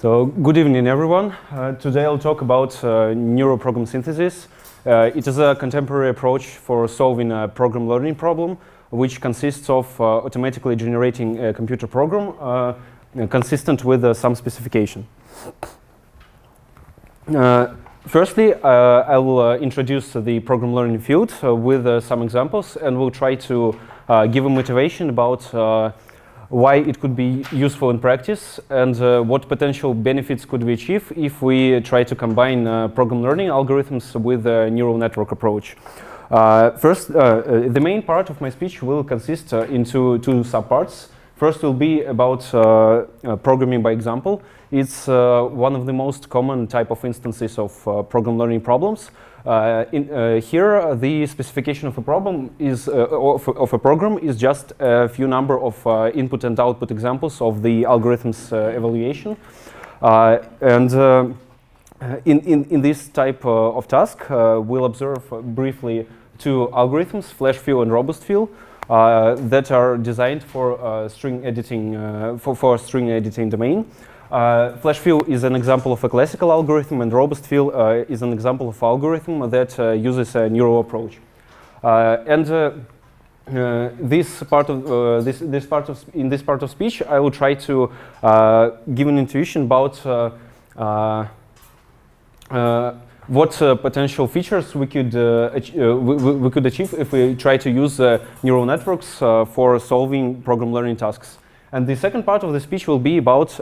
So, good evening, everyone. Today I'll talk about neural program synthesis. It is a contemporary approach for solving a program learning problem, which consists of automatically generating a computer program consistent with some specification. Firstly, I will introduce the program learning field with some examples, and we'll try to give a motivation about why it could be useful in practice and what potential benefits could we achieve if we try to combine program learning algorithms with a neural network approach. First, the main part of my speech will consist into two subparts. First will be about programming by example. It's one of the most common type of instances of program learning problems. Here, the specification of a problem is of a program is just a few number of input and output examples of the algorithm's evaluation. In this type of task, we'll observe briefly two algorithms, flash fill and robust fill, that are designed for string editing for string editing domain. Flash fill is an example of a classical algorithm, and robust fill is an example of algorithm that uses a neural approach. In this part of speech, I will try to give an intuition about what potential features we could achieve if we try to use neural networks for solving program learning tasks. And the second part of the speech will be about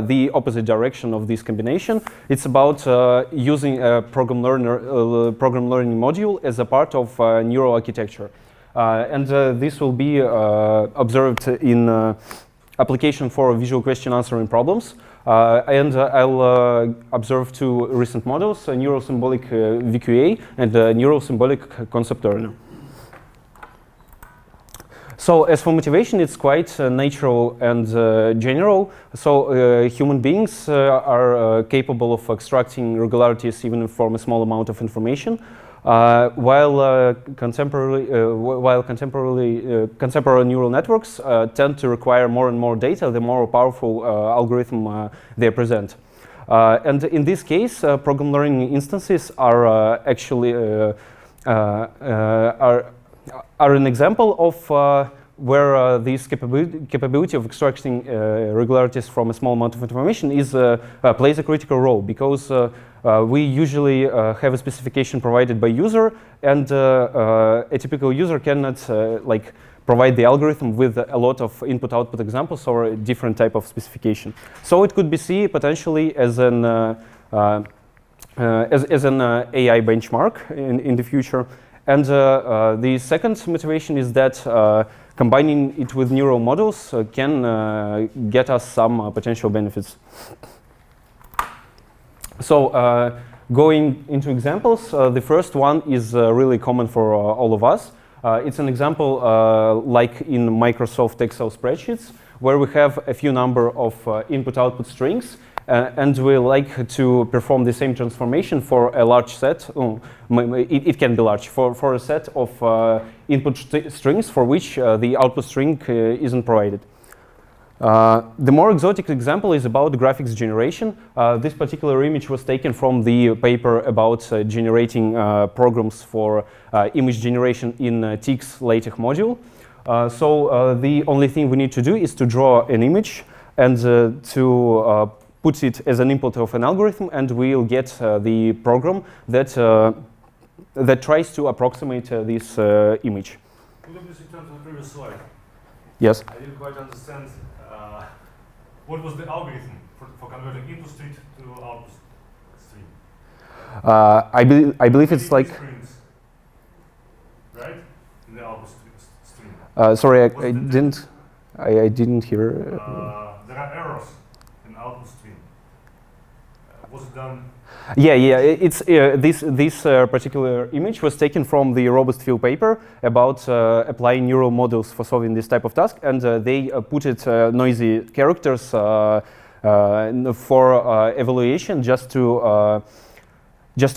the opposite direction of this combination. It's about using a program learning module as a part of neural architecture. This will be observed in application for visual question answering problems. I'll observe two recent models, Neuro-symbolic VQA and Neuro-symbolic concept learner. So as for motivation, it's quite natural and general. So human beings are capable of extracting regularities even from a small amount of information, while contemporary neural networks tend to require more and more data the more powerful algorithm they present. And in this case, program learning instances are actually are an example of where this capability of extracting regularities from a small amount of information is plays a critical role, because we usually have a specification provided by user, and a typical user cannot provide the algorithm with a lot of input-output examples or a different type of specification. So it could be seen potentially as an AI benchmark in the future. And the second motivation is that combining it with neural models can get us some potential benefits. So going into examples, the first one is really common for all of us. It's an example like in Microsoft Excel spreadsheets, where we have a few number of input-output strings, and we like to perform the same transformation for a large set. It can be large for a set of input strings for which the output string isn't provided. The more exotic example is about graphics generation. This particular image was taken from the paper about generating programs for image generation in TIC's LaTeX module. So the only thing we need to do is to draw an image and to put it as an input of an algorithm, and we'll get the program that that tries to approximate this image. Could you please return to the previous slide? Yes. I didn't quite understand what was the algorithm for converting input stream to output stream. I believe it's like strings, right? In the output stream. Sorry, I didn't hear. There are errors in output stream. Was it done? Yeah. It's this particular image was taken from the robust fill paper about applying neural models for solving this type of task, and they put it noisy characters for evaluation, just to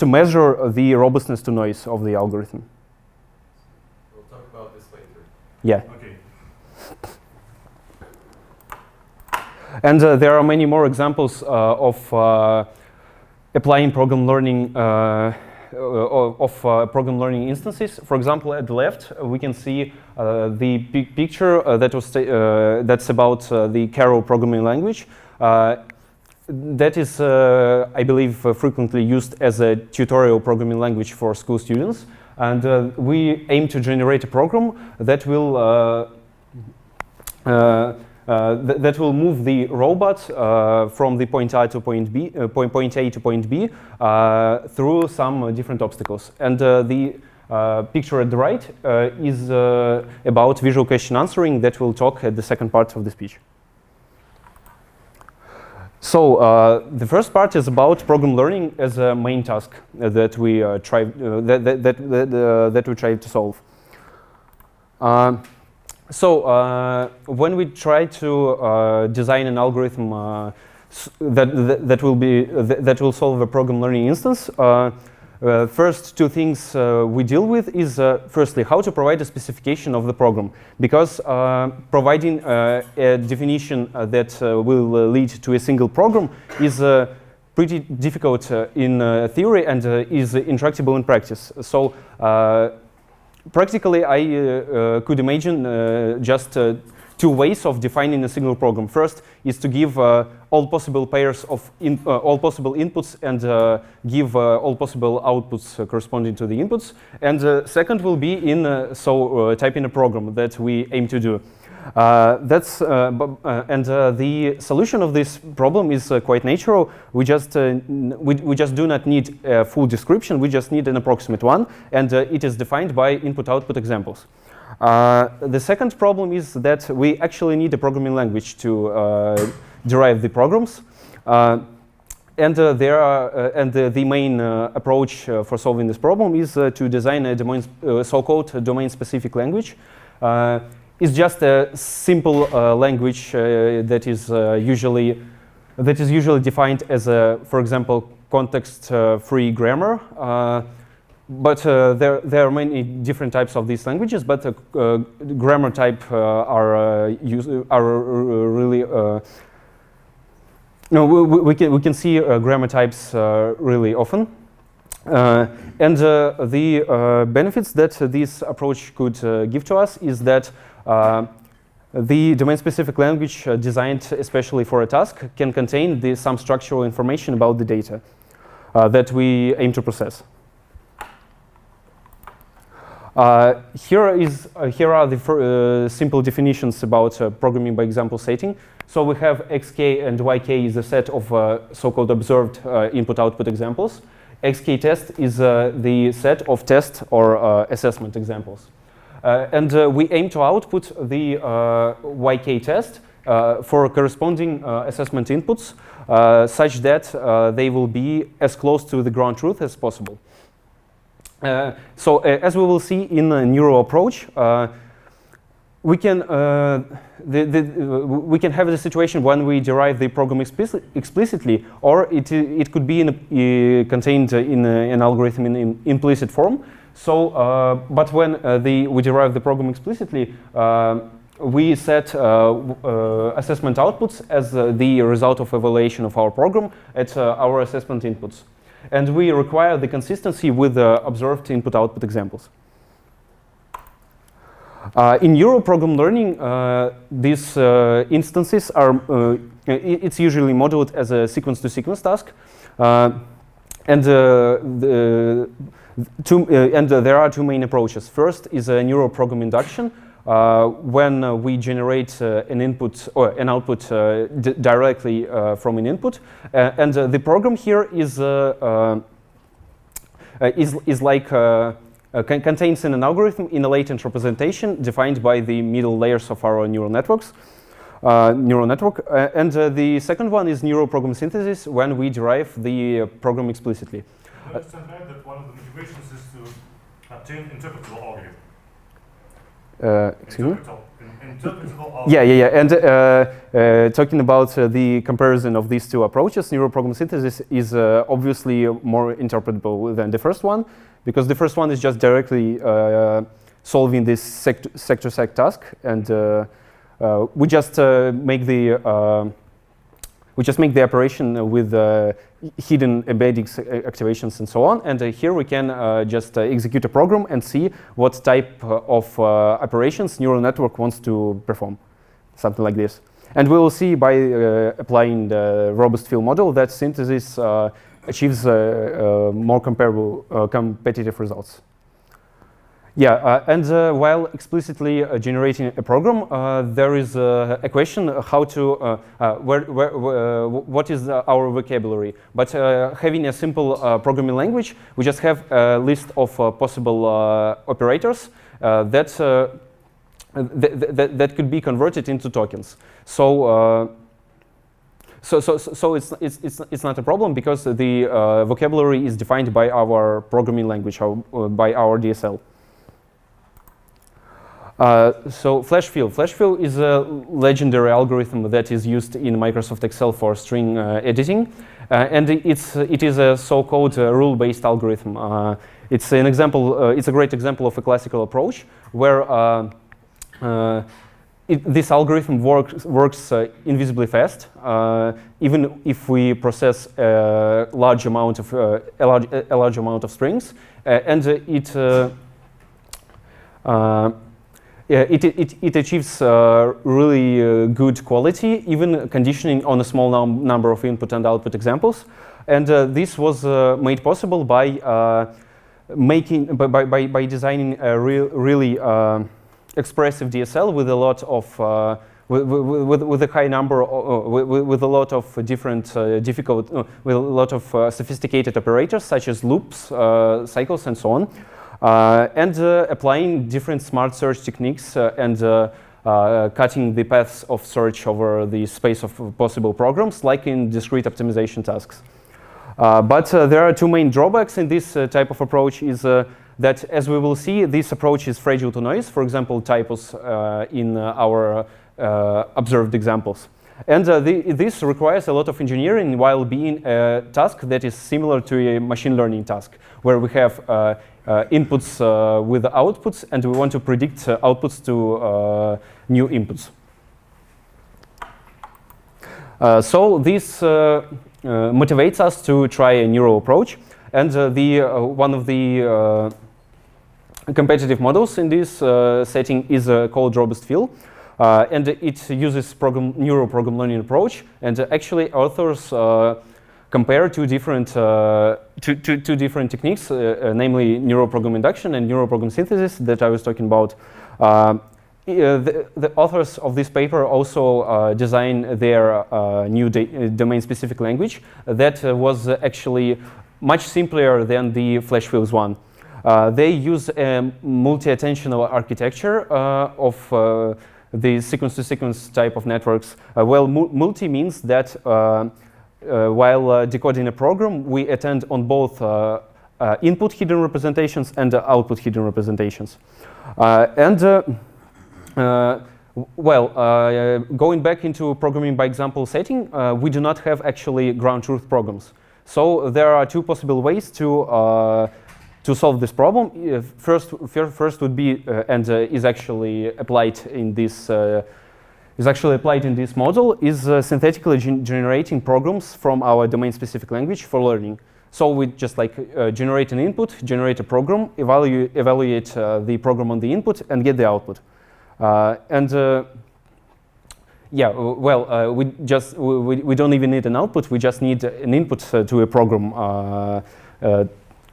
measure the robustness to noise of the algorithm. We'll talk about this later. Yeah. Okay. And there are many more examples of applying program learning program learning instances. For example, at the left, we can see the big picture that's about the Caro programming language. That is, I believe, frequently used as a tutorial programming language for school students. And we aim to generate a program that will that will move the robot from the point A to point B, point A to point B, through some different obstacles. And the picture at the right is about visual question answering that we'll talk at the second part of the speech. So the first part is about program learning as a main task that we try to solve. So when we try to design an algorithm that will solve a program learning instance, first two things we deal with is firstly how to provide a specification of the program, because providing a definition that will lead to a single program is pretty difficult in theory and is intractable in practice. So practically, I could imagine just two ways of defining a single program. First is to give all possible pairs of all possible inputs and give all possible outputs corresponding to the inputs. And second will be in type in a program that we aim to do. The solution of this problem is quite natural. We just do not need a full description. We just need an approximate one, and it is defined by input-output examples. The second problem is that we actually need a programming language to derive the programs. The main approach for solving this problem is to design a so-called domain-specific language. It's just a simple language that is usually defined as a, for example, context-free grammar. But there are many different types of these languages. But grammar type are really we can see grammar types really often. The benefits that this approach could give to us is that the domain-specific language designed especially for a task can contain some structural information about the data that we aim to process. Here are the simple definitions about programming by example setting. So we have xk and yk is a set of so-called observed input-output examples. Xk test is the set of test or assessment examples. We aim to output the yk test for corresponding assessment inputs such that they will be as close to the ground truth as possible. As we will see in the Neuro approach, we can have the situation when we derive the program explicitly, or it could be contained in an algorithm in implicit form. So, but when we derive the program explicitly, we set assessment outputs as the result of evaluation of our program at our assessment inputs. And we require the consistency with observed input-output examples. In Neuro program learning, these instances are, it's usually modeled as a sequence-to-sequence task. And there are two main approaches. First is a Neuro program induction, when we generate an input or an output directly from an input, and the program here is like contains in an algorithm in a latent representation defined by the middle layers of our neural networks. Neural network, and the second one is Neuro program synthesis, when we derive the program explicitly. I understand right that one of the motivations is to obtain interpretable algorithm. Excuse me? Interpretable algorithm. Yeah. And talking about the comparison of these two approaches, Neuro program synthesis is obviously more interpretable than the first one, because the first one is just directly solving this sector-sec task, and we just make the we just make the operation with hidden embeddings, activations, and so on. And here we can just execute a program and see what type of operations neural network wants to perform, something like this. And we will see by applying the robust field model that synthesis achieves more comparable, competitive results. Yeah, and while explicitly generating a program, there is a question how to, what is our vocabulary. But having a simple programming language, we just have a list of possible operators that could be converted into tokens. So it's not a problem because the vocabulary is defined by our programming language, by our DSL. So flash fill. Flash fill is a legendary algorithm that is used in Microsoft Excel for string editing, and it is a so-called rule-based algorithm. It's an example. It's a great example of a classical approach where this algorithm works invisibly fast, even if we process a large amount of strings, and it achieves really good quality, even conditioning on a small number of input and output examples. And this was made possible by designing a really expressive DSL with a lot of with a high number with a lot of different with a lot of sophisticated operators such as loops, cycles, and so on. And applying different smart search techniques and cutting the paths of search over the space of possible programs, like in discrete optimization tasks. But there are two main drawbacks in this type of approach. Is that, as we will see, this approach is fragile to noise, for example, typos in our observed examples. And this requires a lot of engineering while being a task that is similar to a machine learning task, where we have inputs with outputs, and we want to predict outputs to new inputs. So this motivates us to try a neural approach, and one of the competitive models in this setting is called robust fill, and it uses neural program learning approach. And actually, authors compare two different techniques, namely neural program induction and neural program synthesis that I was talking about. The authors of this paper also designed their new domain-specific language that was actually much simpler than the flash fills one. They use a multi-attentional architecture of the sequence-to-sequence type of networks. Well, multi means that while decoding a program, we attend on both input hidden representations and output hidden representations. Going back into programming by example setting, we do not have actually ground truth programs. So there are two possible ways to solve this problem. First would be and is actually applied in this model is synthetically generating programs from our domain-specific language for learning. So we just generate an input, generate a program, evaluate the program on the input, and get the output. We don't even need an output. We just need an input to a program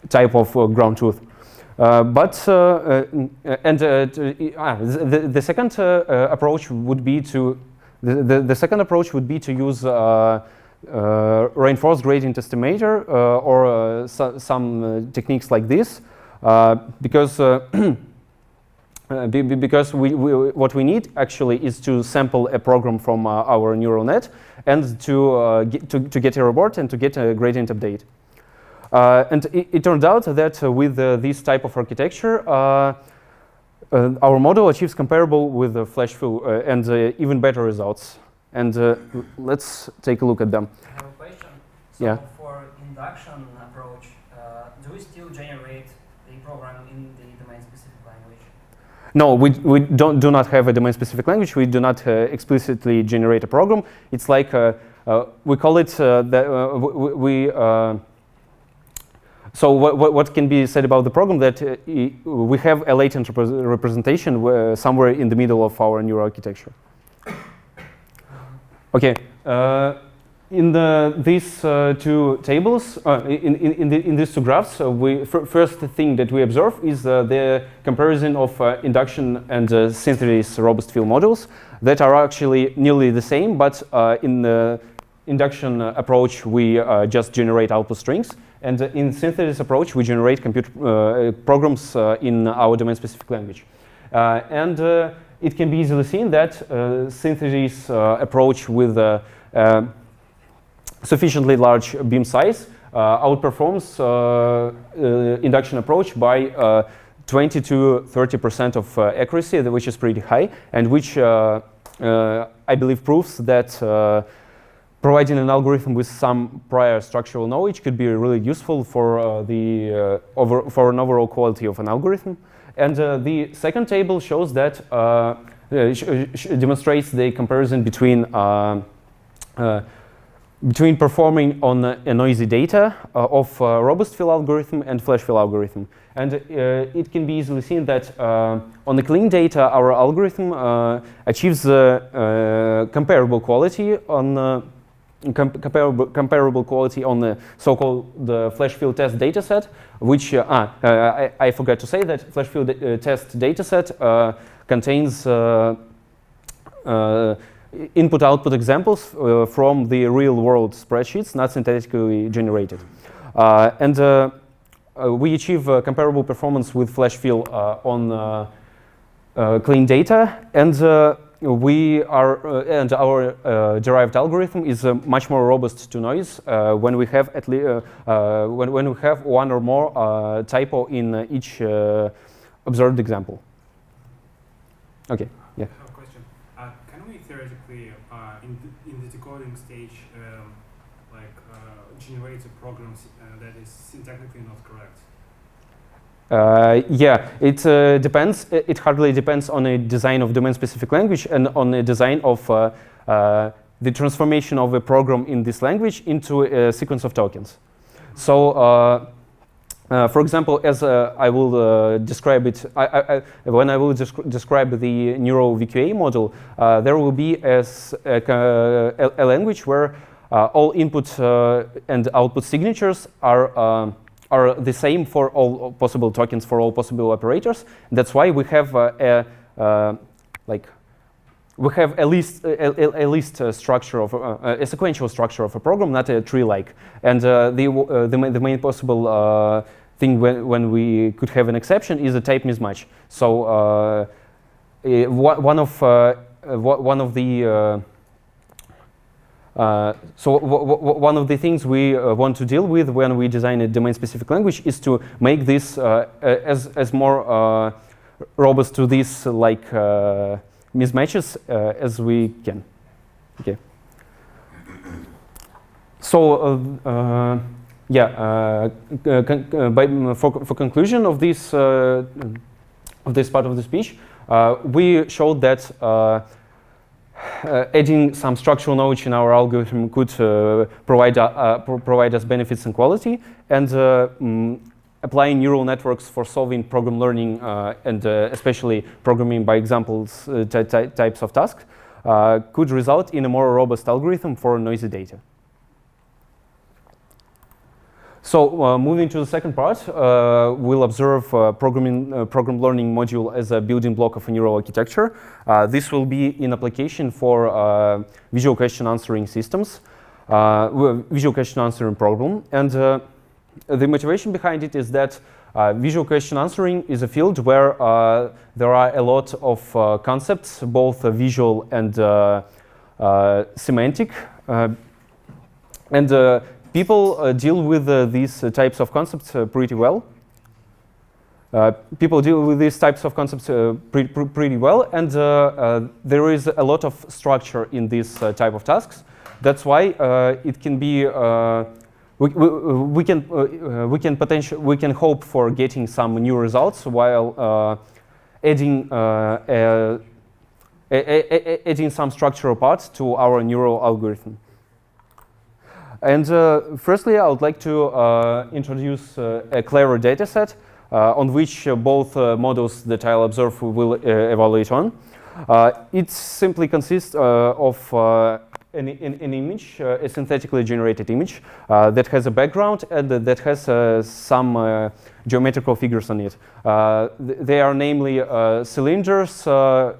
type of ground truth. The second approach would be to use reinforced gradient estimator or some techniques like this, because what we need actually is to sample a program from our neural net and to get a reward and to get a gradient update. And it turned out that with this type of architecture, our model achieves comparable with the flash fill and even better results. And let's take a look at them. I have a question. So yeah. For induction approach, do we still generate the program in the domain-specific language? No, we do not have a domain-specific language. We do not explicitly generate a program. It's like we call it so what can be said about the program that we have a latent representation somewhere in the middle of our neural architecture. Okay, in these two tables, in these two graphs, first thing that we observe is the comparison of induction and synthesis robust field modules that are actually nearly the same, but in the induction approach we just generate output strings, and in synthesis approach we generate computer programs in our domain-specific language. It can be easily seen that synthesis approach with sufficiently large beam size outperforms induction approach by 20 to 30% of accuracy, which is pretty high, and which I believe proves that providing an algorithm with some prior structural knowledge could be really useful for for an overall quality of an algorithm. And the second table shows that demonstrates the comparison between performing on a noisy data of robust field algorithm and flash field algorithm. And it can be easily seen that on the clean data, our algorithm achieves comparable quality on comparable quality on the so-called flash field test dataset, which I forgot to say that flash field test dataset contains input-output examples from the real-world spreadsheets, not synthetically generated. We achieve comparable performance with flash field on clean data, and and our derived algorithm is much more robust to noise when we have when we have one or more typo in each observed example. Okay. Yeah. I have a question. Can we theoretically, in the decoding stage, generate a program that is syntactically not correct? Yeah, it depends. It hardly depends on a design of domain-specific language and on a design of the transformation of a program in this language into a sequence of tokens. So, for example, as I will describe it, when I will describe the Neuro-VQA model, there will be a language where all input and output signatures are the same for all possible tokens for all possible operators. That's why we have we have a list structure of a sequential structure of a program, not a tree-like. And the main possible thing when we could have an exception is a type mismatch. So one of the things we want to deal with when we design a domain-specific language is to make this as more robust to these mismatches as we can. Okay. So for conclusion of this part of the speech, we showed that adding some structural knowledge in our algorithm could provide us benefits in quality, and applying neural networks for solving program learning and especially programming by examples types of tasks could result in a more robust algorithm for noisy data. So moving to the second part, we'll observe program learning module as a building block of a neural architecture. This will be in application for visual question answering systems, visual question answering problem. And the motivation behind it is that visual question answering is a field where there are a lot of concepts, both visual and semantic. People deal with these types of concepts pretty well. People deal with these types of concepts pretty well, and there is a lot of structure in this type of tasks. That's why it can be we can hope for getting some new results while adding some structural parts to our neural algorithm. And firstly, I would like to introduce a CLEVR dataset on which both models that I'll observe will evaluate on. It simply consists of an image, a synthetically generated image that has a background and that has some geometrical figures on it. They are namely cylinders,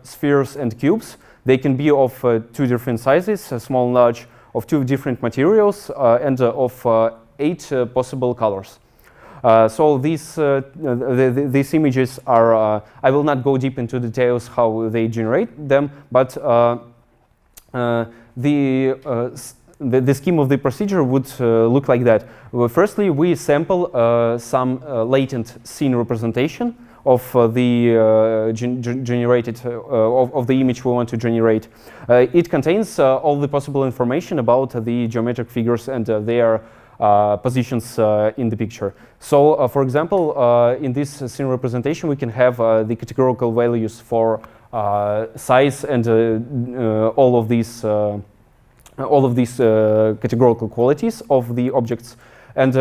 spheres, and cubes. They can be of two different sizes, small and large, of two different materials, and of 8 possible colors. So these images are, I will not go deep into details how they generate them, but the scheme of the procedure would look like that. Well, firstly, we sample some latent scene representation of the generated of the image we want to generate. It contains all the possible information about the geometric figures and their positions in the picture. So, for example, in this scene representation, we can have the categorical values for size and all of these categorical qualities of the objects, and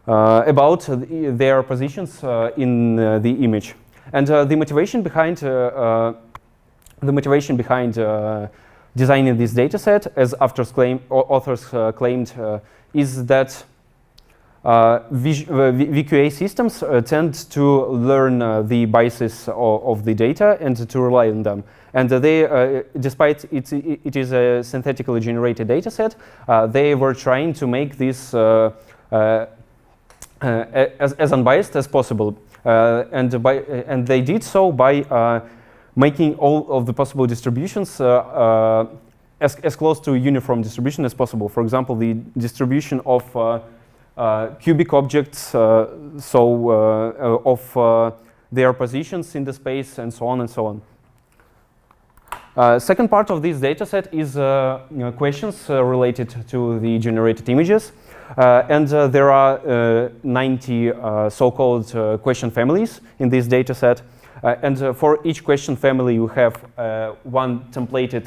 about their positions in the image. And the motivation behind designing this dataset, as authors claimed, is that VQA systems tend to learn the biases of the data and to rely on them. And they, despite it is a synthetically generated dataset, they were trying to make this as unbiased as possible. And they did so by making all of the possible distributions as close to a uniform distribution as possible. For example, the distribution of cubic objects, of their positions in the space, and so on and so on. Second part of this dataset is questions related to the generated images. And there are 90 so-called question families in this dataset. And for each question family, you have one templated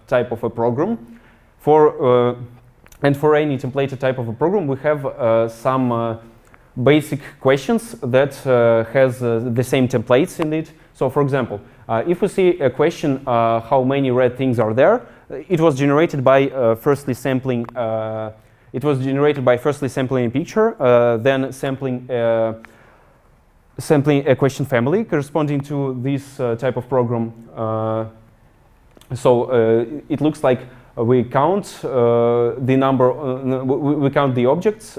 type of a program. And for any templated type of a program, we have some basic questions that has the same templates in it. So, for example, if we see a question, how many red things are there, it was generated by firstly sampling. It was generated by firstly sampling a picture, then sampling a question family corresponding to this type of program. So it looks like we count the number. We count the objects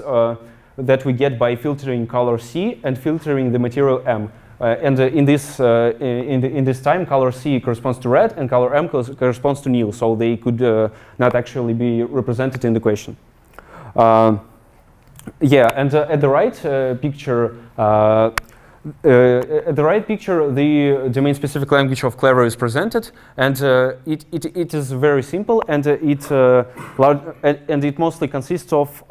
that we get by filtering color C and filtering the material M. And in this time, color C corresponds to red and color M corresponds to nil. So they could not actually be represented in the question. Yeah, and at the right picture, the domain-specific language of CLEVR is presented, and it is very simple, and it mostly consists of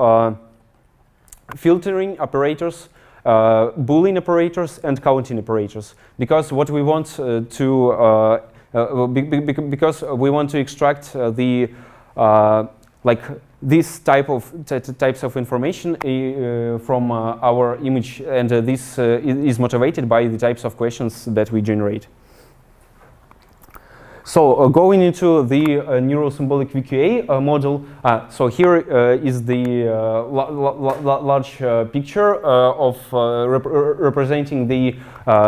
filtering operators, Boolean operators, and counting operators. Because what we want because we want to extract the like this types of information from our image, and this is motivated by the types of questions that we generate. So going into the Neuro-symbolic VQA model, so here is the large picture of representing the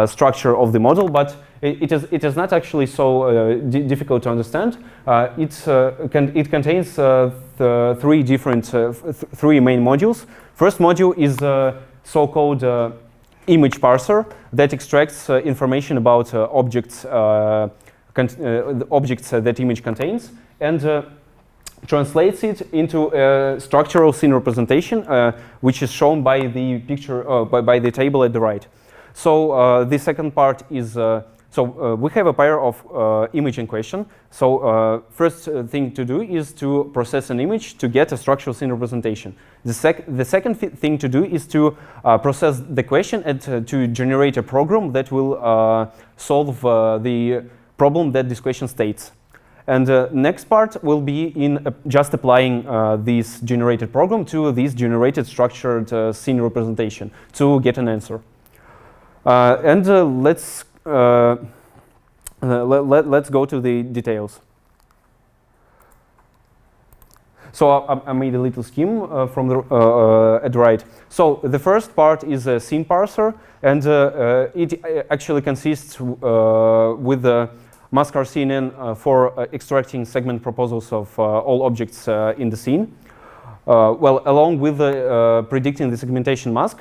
structure of the model, but it is not actually so difficult to understand. It contains three main modules. First module is so-called image parser that extracts information about objects. The objects that image contains, and translates it into a structural scene representation, which is shown by the picture, by the table at the right. So the second part is, we have a pair of image in question. So first thing to do is to process an image to get a structural scene representation. The second thing to do is to process the question and to generate a program that will solve the problem that this question states. And the next part will be in just applying this generated program to this generated structured scene representation to get an answer. Let's go to the details. So I made a little scheme from the at the right. So the first part is a scene parser, and it actually consists with the mask CNN for extracting segment proposals of all objects in the scene. Well, along with predicting the segmentation mask,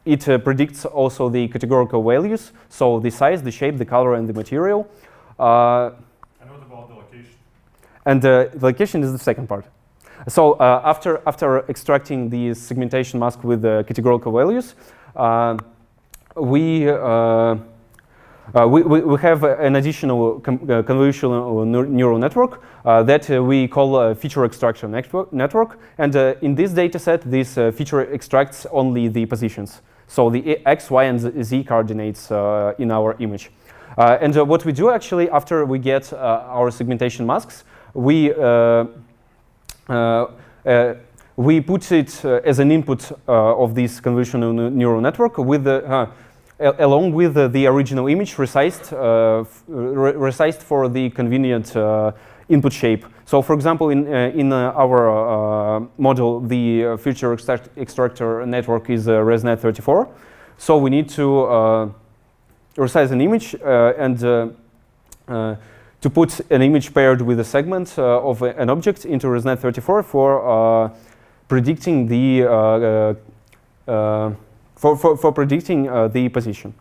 it predicts also the categorical values, so the size, the shape, the color, and the material. And what about the location? And the location is the second part. So after extracting the segmentation mask with the categorical values, we have an additional convolutional neural network that we call a feature extraction network. And in this data set, this feature extracts only the positions. So the X, Y, and Z coordinates in our image. And what we do actually after we get our segmentation masks, we put it as an input of this convolutional neural network with the along with the original image resized for the convenient input shape. So, for example, in our model, the feature extractor network is ResNet34. So we need to resize an image and to put an image paired with a segment of an object into ResNet34 for predicting the the position.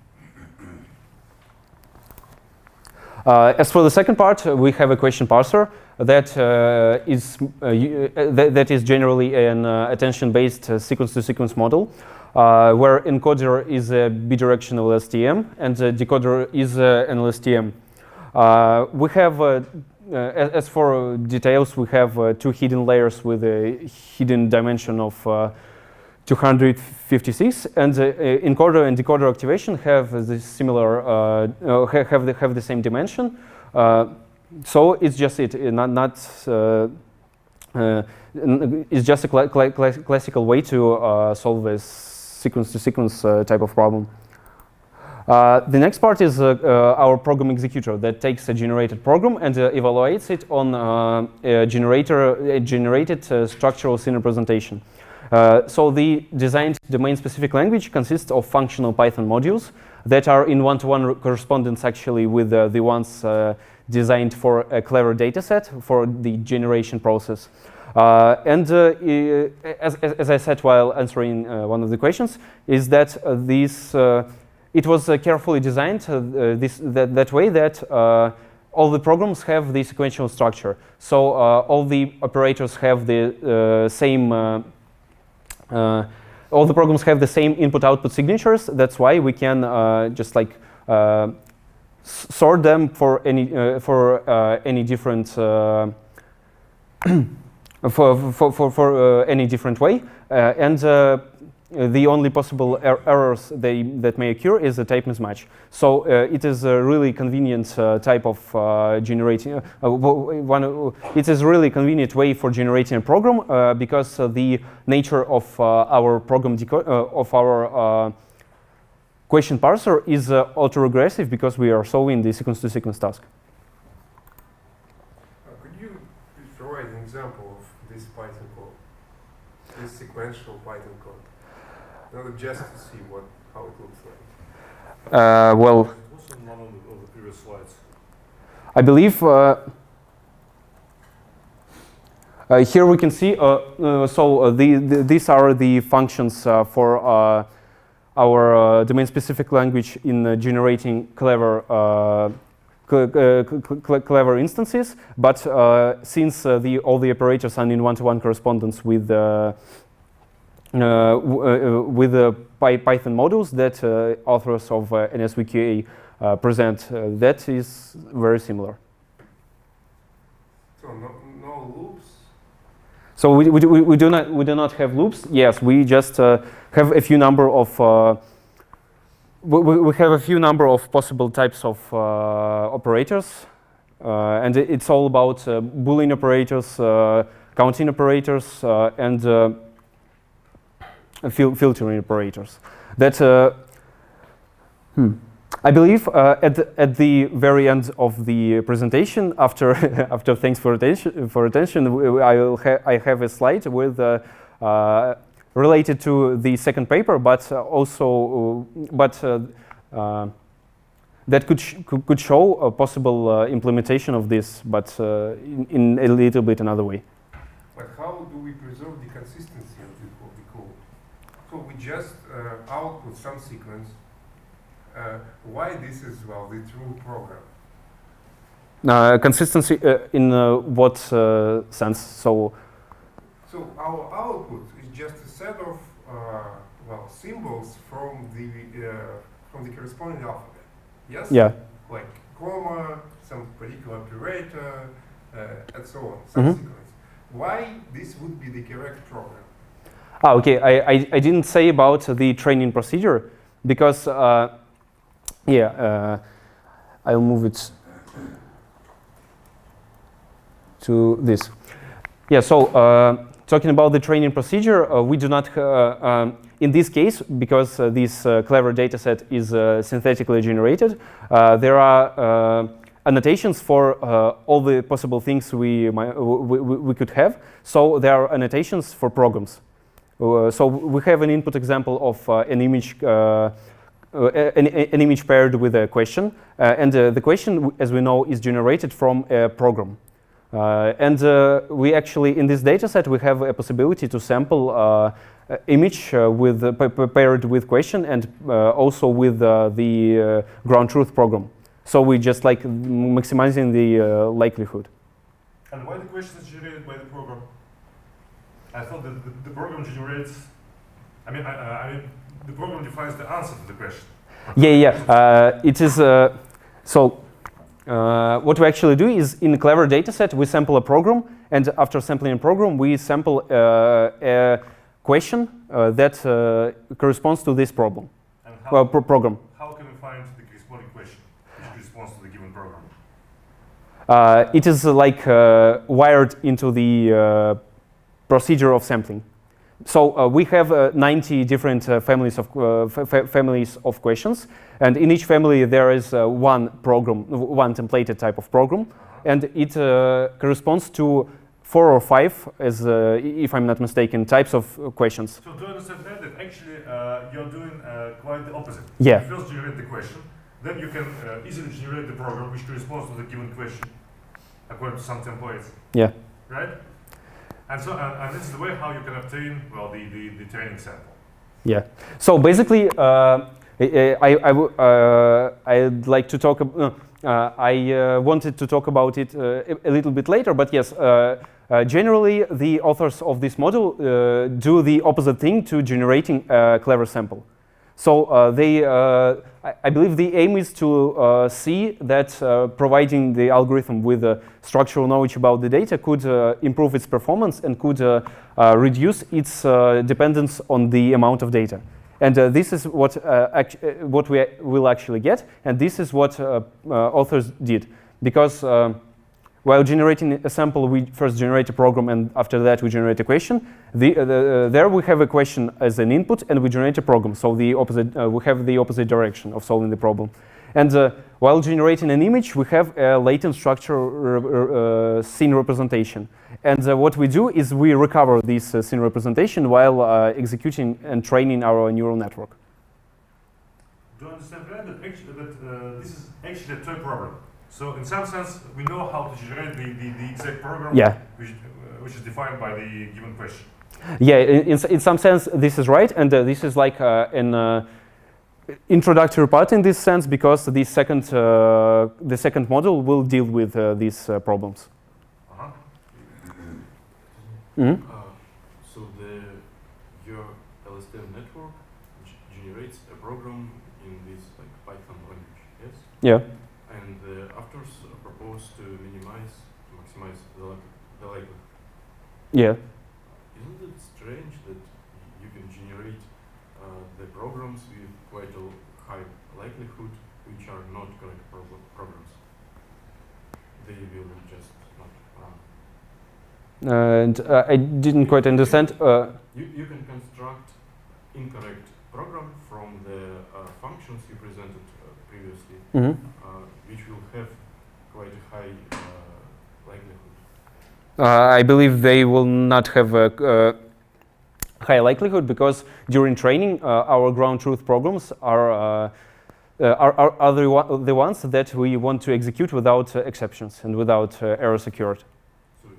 As for the second part, we have a question parser that is generally an attention-based sequence-to-sequence model, where encoder is a bidirectional LSTM and the decoder is an LSTM. We have, as for details, we have two hidden layers with a hidden dimension of 256, and encoder and decoder activation have the similar have the same dimension. So it's just it's just a classical way to solve this sequence-to-sequence type of problem. The next part is our program executor that takes a generated program and evaluates it on a generated structural scene representation. So the designed domain-specific language consists of functional Python modules that are in one-to-one correspondence actually with the ones designed for a CLEVR dataset for the generation process. As I said while answering one of the questions, is that it was carefully designed that way that all the programs have the sequential structure. So all the operators have the same all the programs have the same input-output signatures. That's why we can just like sort them for any different for any different way. The only possible errors that may occur is a type mismatch. So it is a really convenient type of generating. It is a really convenient way for generating a program because the nature of our program of our question parser is autoregressive because we are solving the sequence-to-sequence task. Could you please provide an example of this Python code, this sequential Python code? Just to see how it looks like. Well, It was on one of the previous slides. I believe here we can see. These are the functions for our domain-specific language in generating CLEVR instances. But since all the operators are in one-to-one correspondence with the Python models that authors of NS-VOA present, that is very similar. So no loops. So we do not have loops. Yes, we just have a few number of we have a few number of possible types of operators and it's all about Boolean operators, counting operators, and filtering operators. That I believe at the very end of the presentation, after after thanks for attention, I have a slide with related to the second paper, but also that could show a possible implementation of this, but in a little bit another way. But how do we preserve the consistency of the code? So we just output some sequence. Why this is, well, the true program? Consistency in what sense? So our output is just a set of well, symbols from the corresponding alphabet. Yes? Yeah. Like comma, some particular operator, and so on, some sequence. Why this would be the correct program? Okay, I didn't say about the training procedure because I'll move it to this. Yeah, so talking about the training procedure, we do not, in this case, because this CLEVR dataset is synthetically generated, there are annotations for all the possible things we could have. So there are annotations for programs. So we have an input example of an image paired with a question, and the question, as we know, is generated from a program. And we actually, in this dataset, we have a possibility to sample image with paired with question and also with the ground truth program. So we just like maximizing the likelihood. And why the question is generated by the program? I thought that the program generates. I mean, the program defines the answer to the question. Yeah. It is so. What we actually do is in the CLEVR dataset we sample a program, and after sampling a program we sample a question that corresponds to this problem. And how, program. How can we find the corresponding question which corresponds to the given program? It is like wired into the procedure of sampling. So we have 90 different families of questions, and in each family there is one program, one templated type of program, and it corresponds to 4 or 5, as if I'm not mistaken, types of questions. So to understand that actually you're doing quite the opposite. Yeah. You first generate the question, then you can easily generate the program which corresponds to the given question according to some templates. Yeah. Right? And so, and this is the way how you can obtain, well, the training sample. Yeah. So basically, I'd like to talk. I wanted to talk about it a little bit later, but yes, generally the authors of this model do the opposite thing to generating a CLEVR sample. So I believe the aim is to see that providing the algorithm with structural knowledge about the data could improve its performance and could reduce its dependence on the amount of data. And this is what we will actually get, and this is what authors did. Because while generating a sample, we first generate a program, and after that we generate a question. There we have a question as an input, and we generate a program. So the opposite, we have the opposite direction of solving the problem. And while generating an image, we have a latent structure scene representation. And what we do is we recover this scene representation while executing and training our neural network. Do you understand that this is actually a toy program? So in some sense, we know how to generate the exact program, yeah, which is defined by the given question. Yeah, in some sense, this is right, and this is like an introductory part in this sense, because the second model will deal with these problems. So your LSTM network generates a program in this like Python language, yes? Yeah. And the authors propose to maximize the likelihood. Yeah. Isn't it strange that you can generate the programs with quite a high likelihood, which are not correct programs? they will just not run. And I didn't quite understand. You can construct incorrect program from the functions you presented previously, which will have quite a high likelihood. I believe they will not have a high likelihood because during training, our ground truth programs are the ones that we want to execute without exceptions and without errors occurred. So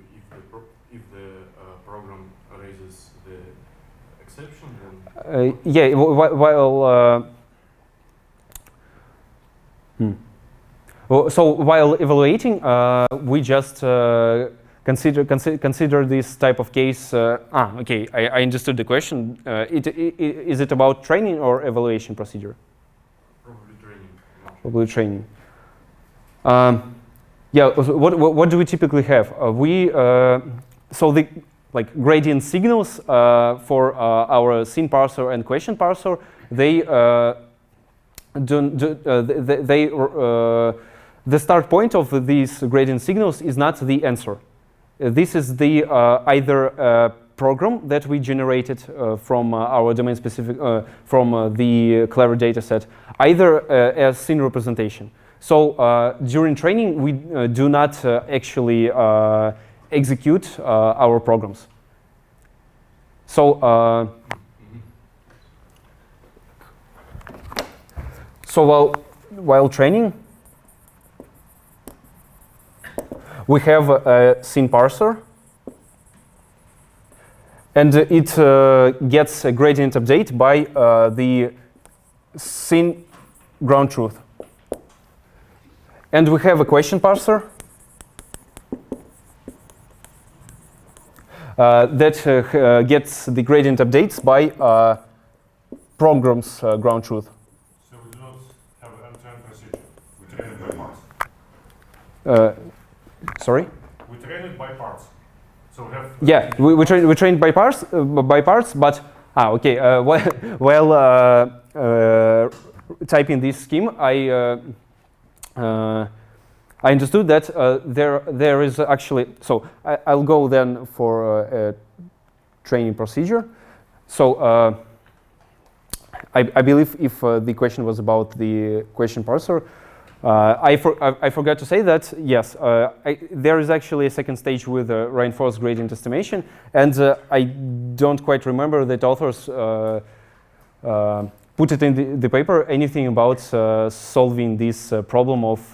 if the program raises the exception, then yeah, so while evaluating, we just consider this type of case. Okay, I understood the question. Is it about training or evaluation procedure? probably training. Probably training. Yeah. What do we typically have? So the gradient signals for our scene parser and question parser, the start point of these gradient signals is not the answer. This is the either program that we generated from our domain-specific from the CLEVR dataset, either as scene representation. So during training, we do not actually execute our programs. So while training, we have a scene parser, and it gets a gradient update by the scene ground truth. And we have a question parser that gets the gradient updates by programs ground truth. So we do not have an end-to-end procedure. We train it by parts. Sorry? We train it by parts. So we have. Yeah, we train by parts, but okay. While typing this scheme, I understood that there is actually. So I'll go then for a training procedure. So I believe if the question was about the question parser. I forgot to say that, yes, there is actually a second stage with reinforced gradient estimation, and I don't quite remember that authors put it in the paper anything about solving this problem of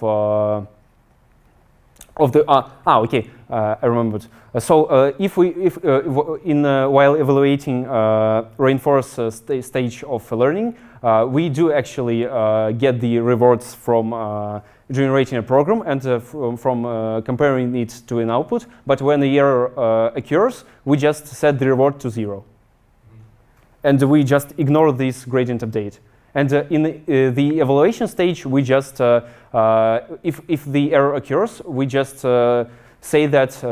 the okay, I remembered. So while evaluating reinforced stage of learning, we do actually get the rewards from generating a program and from comparing it to an output. But when the error occurs, we just set the reward to 0. And we just ignore this gradient update. And in the evaluation stage, we just, if the error occurs, we just say that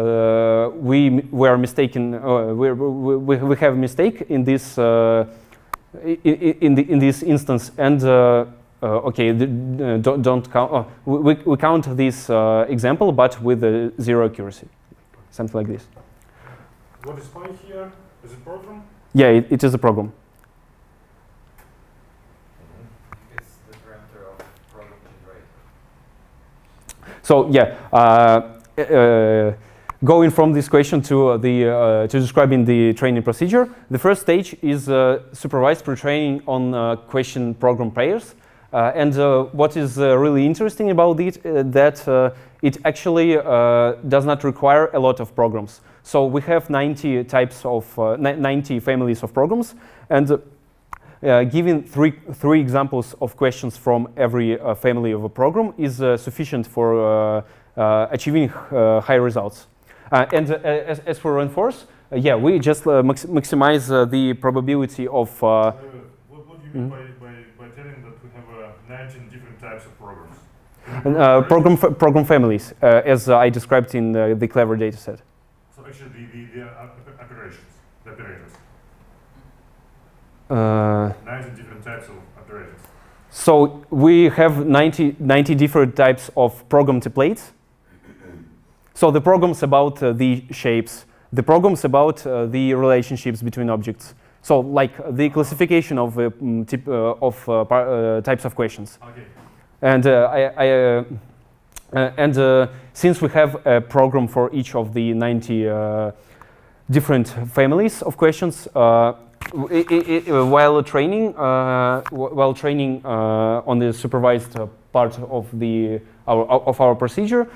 we were mistaken, we have a mistake in this in this instance, and okay, don't count. We count this example, but with 0 accuracy, something like this. What is fine here? Is it program? Yeah, it is a program. It's the parameter of program generator. So yeah, going from this question to the to describing the training procedure, the first stage is supervised pre-training on question program pairs. And what is really interesting about it that it actually does not require a lot of programs. So we have 90 types of 90 families of programs, and giving three examples of questions from every family of a program is sufficient for achieving high results. And as for reinforce, yeah, we just maximize the probability of. What do you mean by telling that we have 19 different types of programs? Program families, as I described in the CLEVR dataset. So actually, the operations, the operators. 19 different types of operators. So we have 90 different types of program templates. So the programs about the shapes, the programs about the relationships between objects. So like the classification of types of questions. Okay. And since we have a program for each of the 90 different families of questions, while training on the supervised part of our procedure,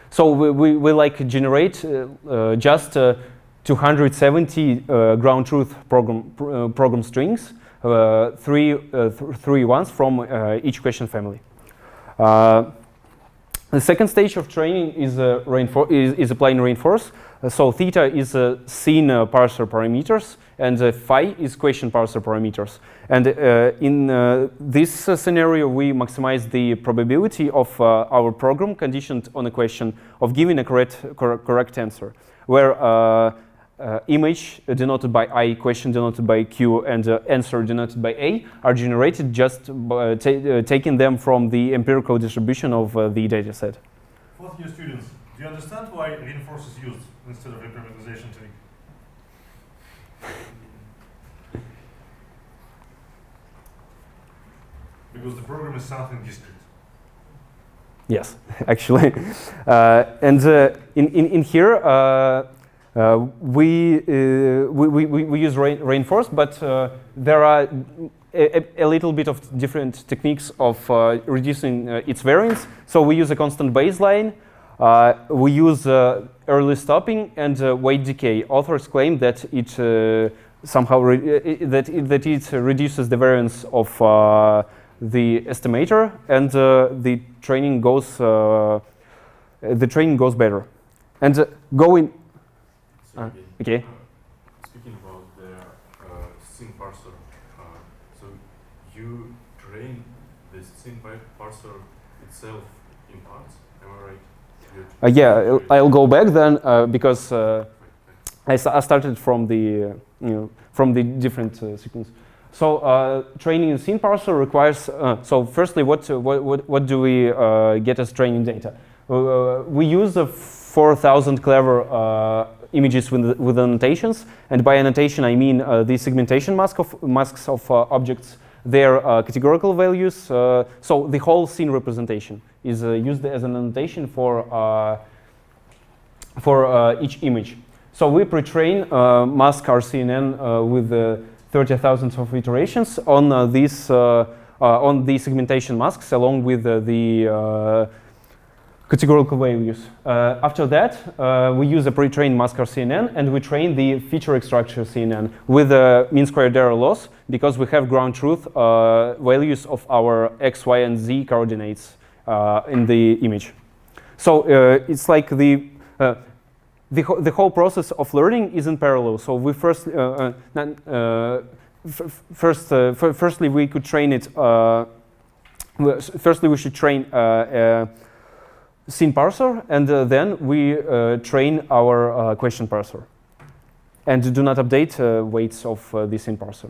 so we like generate just 270 ground truth program strings, three ones from each question family. The second stage of training is applying reinforce. So theta is scene parser parameters, and phi is question parser parameters. And in this scenario, we maximize the probability of our program conditioned on a question of giving a correct answer, where image denoted by I, question denoted by Q, and answer denoted by A are generated just by taking them from the empirical distribution of the dataset. Fourth year students, do you understand why reinforce is used instead of implementation technique? Because the program is something discrete. Yes, actually. And in here, we use reinforce, but there are a little bit of different techniques of reducing its variance. So we use a constant baseline, we use early stopping, and weight decay. Authors claim that it somehow that it reduces the variance of the estimator, and the training goes better. And going. Okay. Speaking about the scene parser, so you train the scene parser itself in parts, am I right? Yeah, I'll go back then because I started from the from the different sequence. So training in scene parser requires. So firstly, what do we get as training data? We use 4,000 CLEVR images with annotations, and by annotation I mean the segmentation masks of objects, their categorical values. So the whole scene representation is used as an annotation for each image. So we pre-train mask RCNN with 30,000 of iterations on these on the segmentation masks along with the categorical values. After that, we use a pre-trained mask RCNN, and we train the feature extraction CNN with a mean squared error loss, because we have ground truth values of our X, Y, and Z coordinates in the image. So it's like the whole process of learning is in parallel. So we firstly we could train it. Firstly, we should train scene parser, and then we train our question parser, and do not update weights of the scene parser.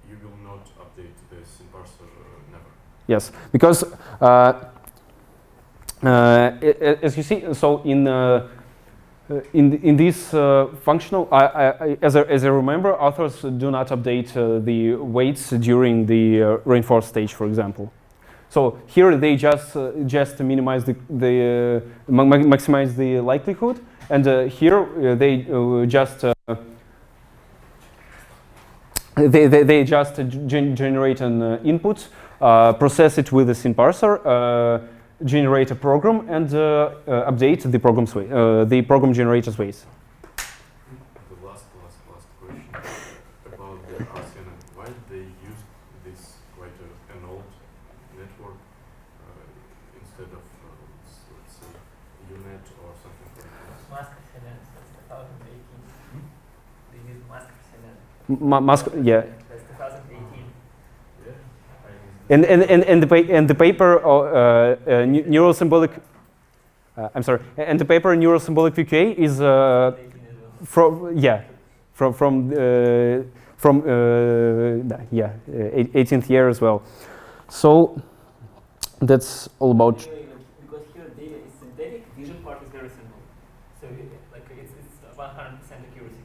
You will not update the scene parser never. Yes, because as you see, so in this functional, as I remember, authors do not update the weights during the reinforced stage, for example. So here they just minimize maximize the likelihood, and here they just generate an input, process it with a scene parser, generate a program, and update the program's way, the program generator's ways. The last question about the RCNN. Why they use this quite an old network instead of let's say UNet or something like that? Mask RCNN, that's 2018. They use mask RCNN. Mask, yeah. That's 2018. And the paper Neuro-symbolic. I'm sorry. And the paper Neuro-symbolic VK is from 18th year as well. So that's all about. Because here data is synthetic, vision part is very simple. So like it's 100% accuracy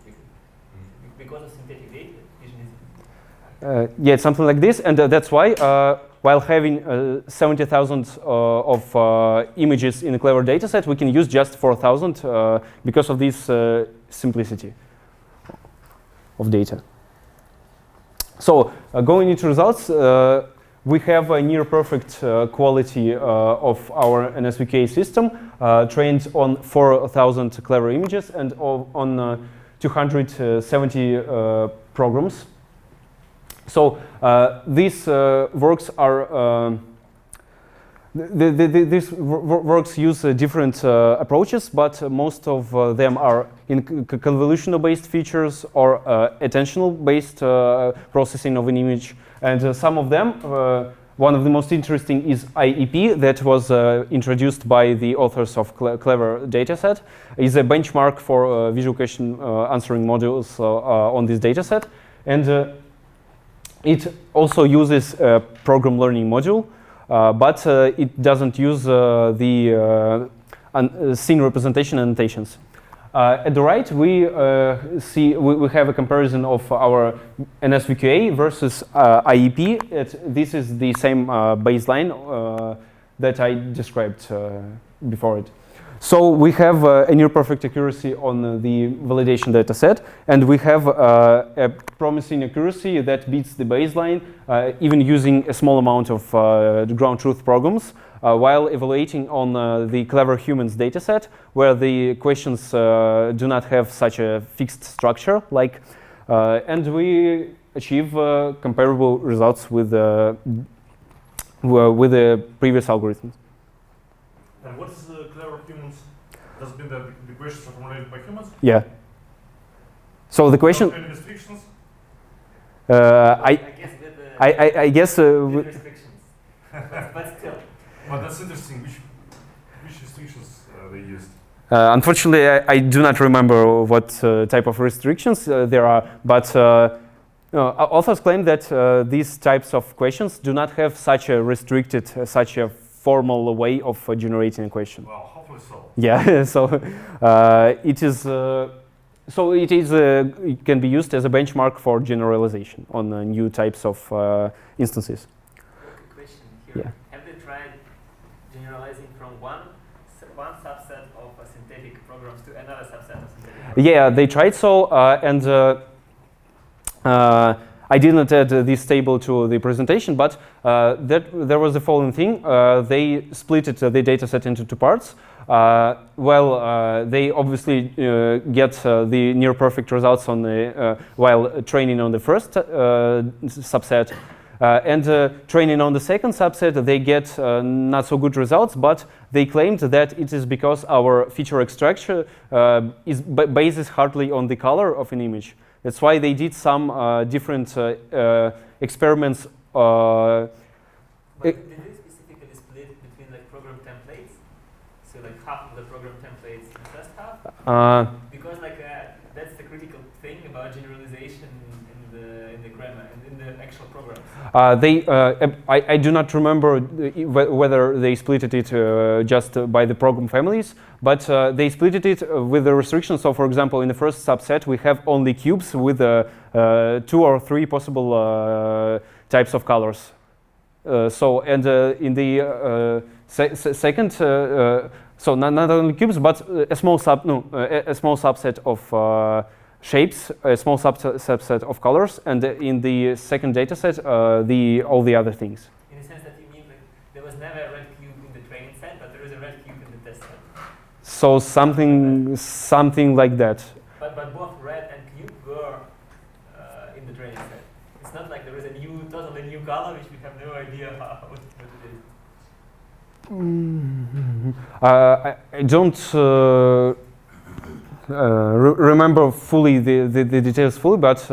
because of synthetic data. Vision is. Yeah, it's something like this, and that's why while having 70,000 of images in a CLEVR dataset, we can use just 4,000 because of this simplicity of data. So going into results, we have a near perfect quality of our NS-VOA system trained on 4,000 CLEVR images and on 270 programs. So these works are these works use different approaches, but most of them are in convolutional-based features or attentional-based processing of an image. And some of them, one of the most interesting is IEP that was introduced by the authors of CLEVR dataset. Is a benchmark for visual question answering modules on this dataset. And it also uses a program learning module, but it doesn't use the scene representation annotations. At the right, we see we have a comparison of our NS-VOA versus IEP. This is the same baseline that I described before it. So we have a near perfect accuracy on the validation data set, and we have a promising accuracy that beats the baseline, even using a small amount of ground truth programs, while evaluating on the CLEVR humans data set, where the questions do not have such a fixed structure, and we achieve comparable results with the previous algorithms. And what is CLEVR humans? Does it mean that the questions are formulated by humans? Yeah. So the question. Any restrictions? I guess. With restrictions, but still. But that's interesting. Which restrictions they used? Unfortunately, I do not remember what type of restrictions there are, but authors claim that these types of questions do not have such a restricted, such a formal way of generating a question. Well, hopefully so. Yeah, so it is. It can be used as a benchmark for generalization on new types of instances. Quick question here. Yeah. Have they tried generalizing from one subset of synthetic programs to another subset of synthetic programs? Yeah, they tried so, and I didn't add this table to the presentation, but there was the following thing. They split the data set into two parts. They obviously get the near perfect results on the, while training on the first subset. And training on the second subset, they get not so good results, but they claimed that it is because our feature extraction is bases hardly on the color of an image. That's why they did some different experiments. But did they specifically split between like program templates? So like half of the program templates in the first half? Because like that's the critical thing about generalization in the grammar and in the actual program. I do not remember whether they split it just by the program families, but they split it with the restrictions. So, for example, in the first subset, we have only cubes with 2 or 3 possible types of colors. In the second, so not only cubes, but a small subset of shapes, a small subset of colors, and in the second data set, all the other things. In the sense that you mean like there was never a red cube in the training set, but there is a red cube in the test set. So something like that. But both red and cube were in the training set. It's not like there is a totally new color which we have no idea what it is. I don't remember fully the details fully, but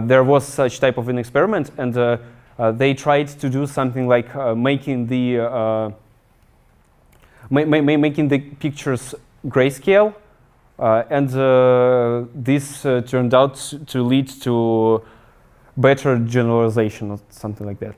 there was such type of an experiment, and they tried to do something like making the making the pictures grayscale, and this turned out to lead to better generalization or something like that.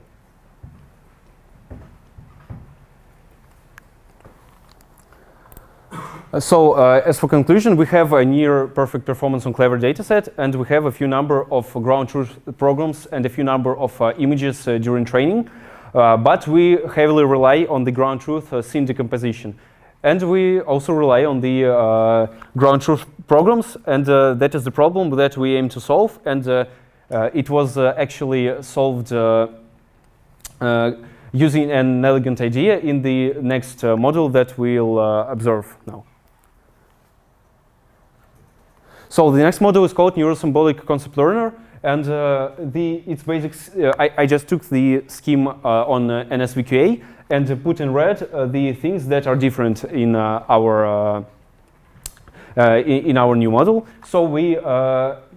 So as for conclusion, we have a near perfect performance on CLEVR dataset, and we have a few number of ground truth programs and a few number of images during training. But we heavily rely on the ground truth scene decomposition. And we also rely on the ground truth programs, and that is the problem that we aim to solve. And it was actually solved using an elegant idea in the next module that we'll observe now. So the next module is called Neuro-symbolic concept learner, and its basics. I just took the scheme on NS-VOA and put in red the things that are different in our new model. So we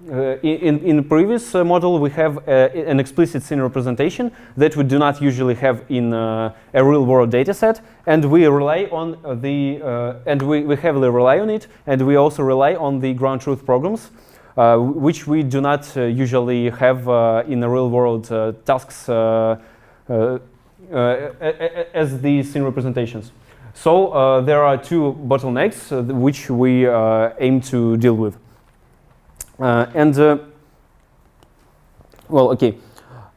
in previous model we have an explicit scene representation that we do not usually have in a real-world data set, and we rely on we heavily rely on it, and we also rely on the ground truth programs, which we do not usually have in the real-world tasks as the scene representations. So there are two bottlenecks which we aim to deal with. Well, okay.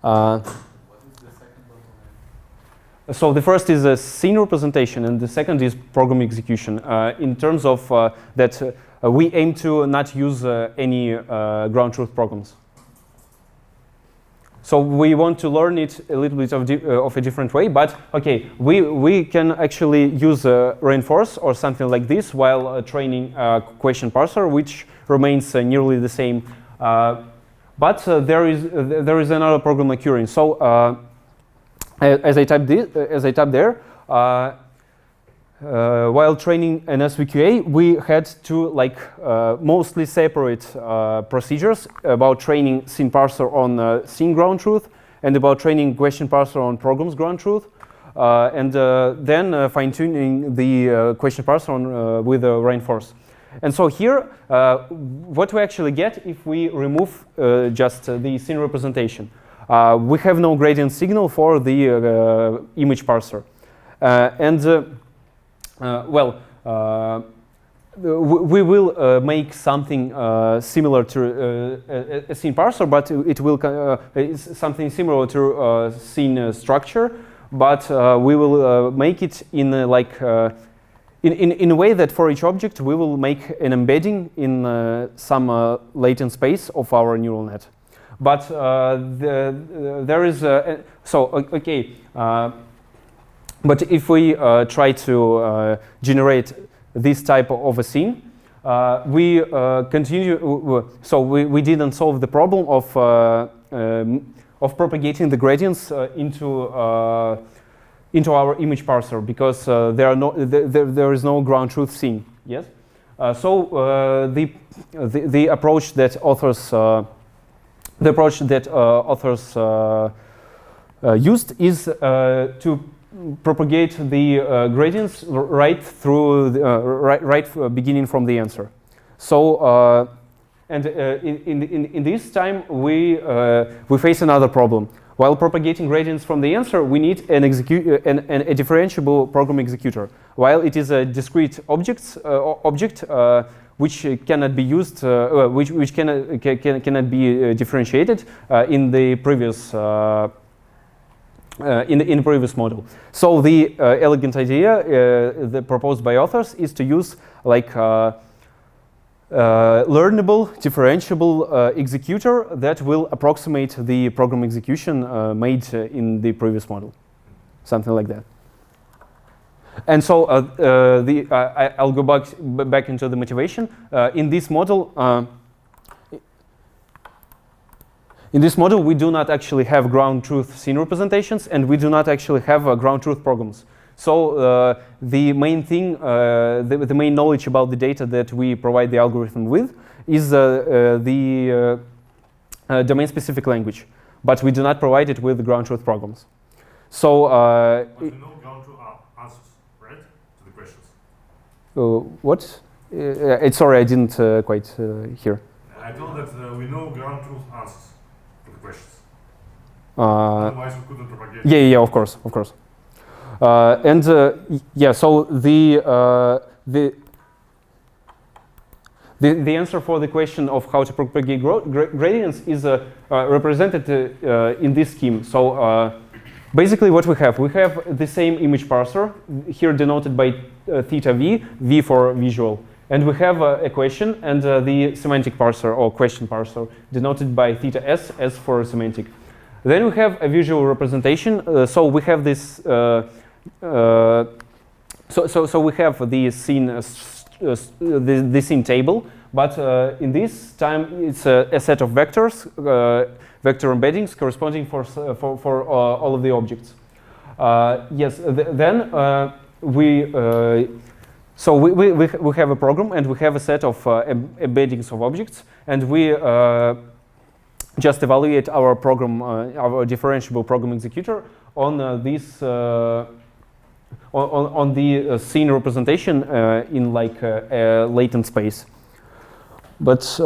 What is the second bottleneck? So the first is a scene representation, and the second is program execution. In terms of that, we aim to not use any ground truth programs. So we want to learn it a little bit of a different way, but okay, we can actually use reinforce or something like this while training a question parser, which remains nearly the same. But there is another problem occurring. So as I type there, while training NS-VOA, we had two mostly separate procedures about training scene parser on scene ground truth and about training question parser on programs ground truth, and then fine-tuning the question parser on with reinforce. And so here, what we actually get if we remove just the scene representation, we have no gradient signal for the image parser, we will make something similar to a scene parser, but it will it's something similar to scene structure, but we will make it in in a way that for each object we will make an embedding in some latent space of our neural net. But there is okay. But if we try to generate this type of a scene, we continue. So we didn't solve the problem of propagating the gradients into our image parser because there is no ground truth scene. Yes. So the approach that authors used is to propagate the gradients right through beginning from the answer. So and in this time we face another problem. While propagating gradients from the answer, we need a differentiable program executor. While it is a discrete object which cannot be used, which cannot be differentiated in the previous. In the previous model. So the elegant idea proposed by authors is to use learnable, differentiable executor that will approximate the program execution made in the previous model, something like that. And so I'll go back into the motivation. In this model, we do not actually have ground truth scene representations, and we do not actually have ground truth programs. So the main thing, the main knowledge about the data that we provide the algorithm with is the domain-specific language, but we do not provide it with ground truth programs. So but we know ground truth answers, right, to the questions. What? Sorry, I didn't quite hear. I told that we know ground truth answers to the questions. Otherwise, we couldn't propagate. Yeah, of course. Yeah, so the The answer for the question of how to propagate gradients is represented in this scheme. So basically what we have the same image parser, here denoted by theta v, v for visual. And we have a question and the semantic parser or question parser denoted by theta s, s for semantic. Then we have a visual representation. So we have this. So we have the scene table, but in this time it's a set of vectors, vector embeddings corresponding for all of the objects. Yes. Then we have a program and we have a set of embeddings of objects, and we just evaluate our program, our differentiable program executor on this on the scene representation in like a latent space. But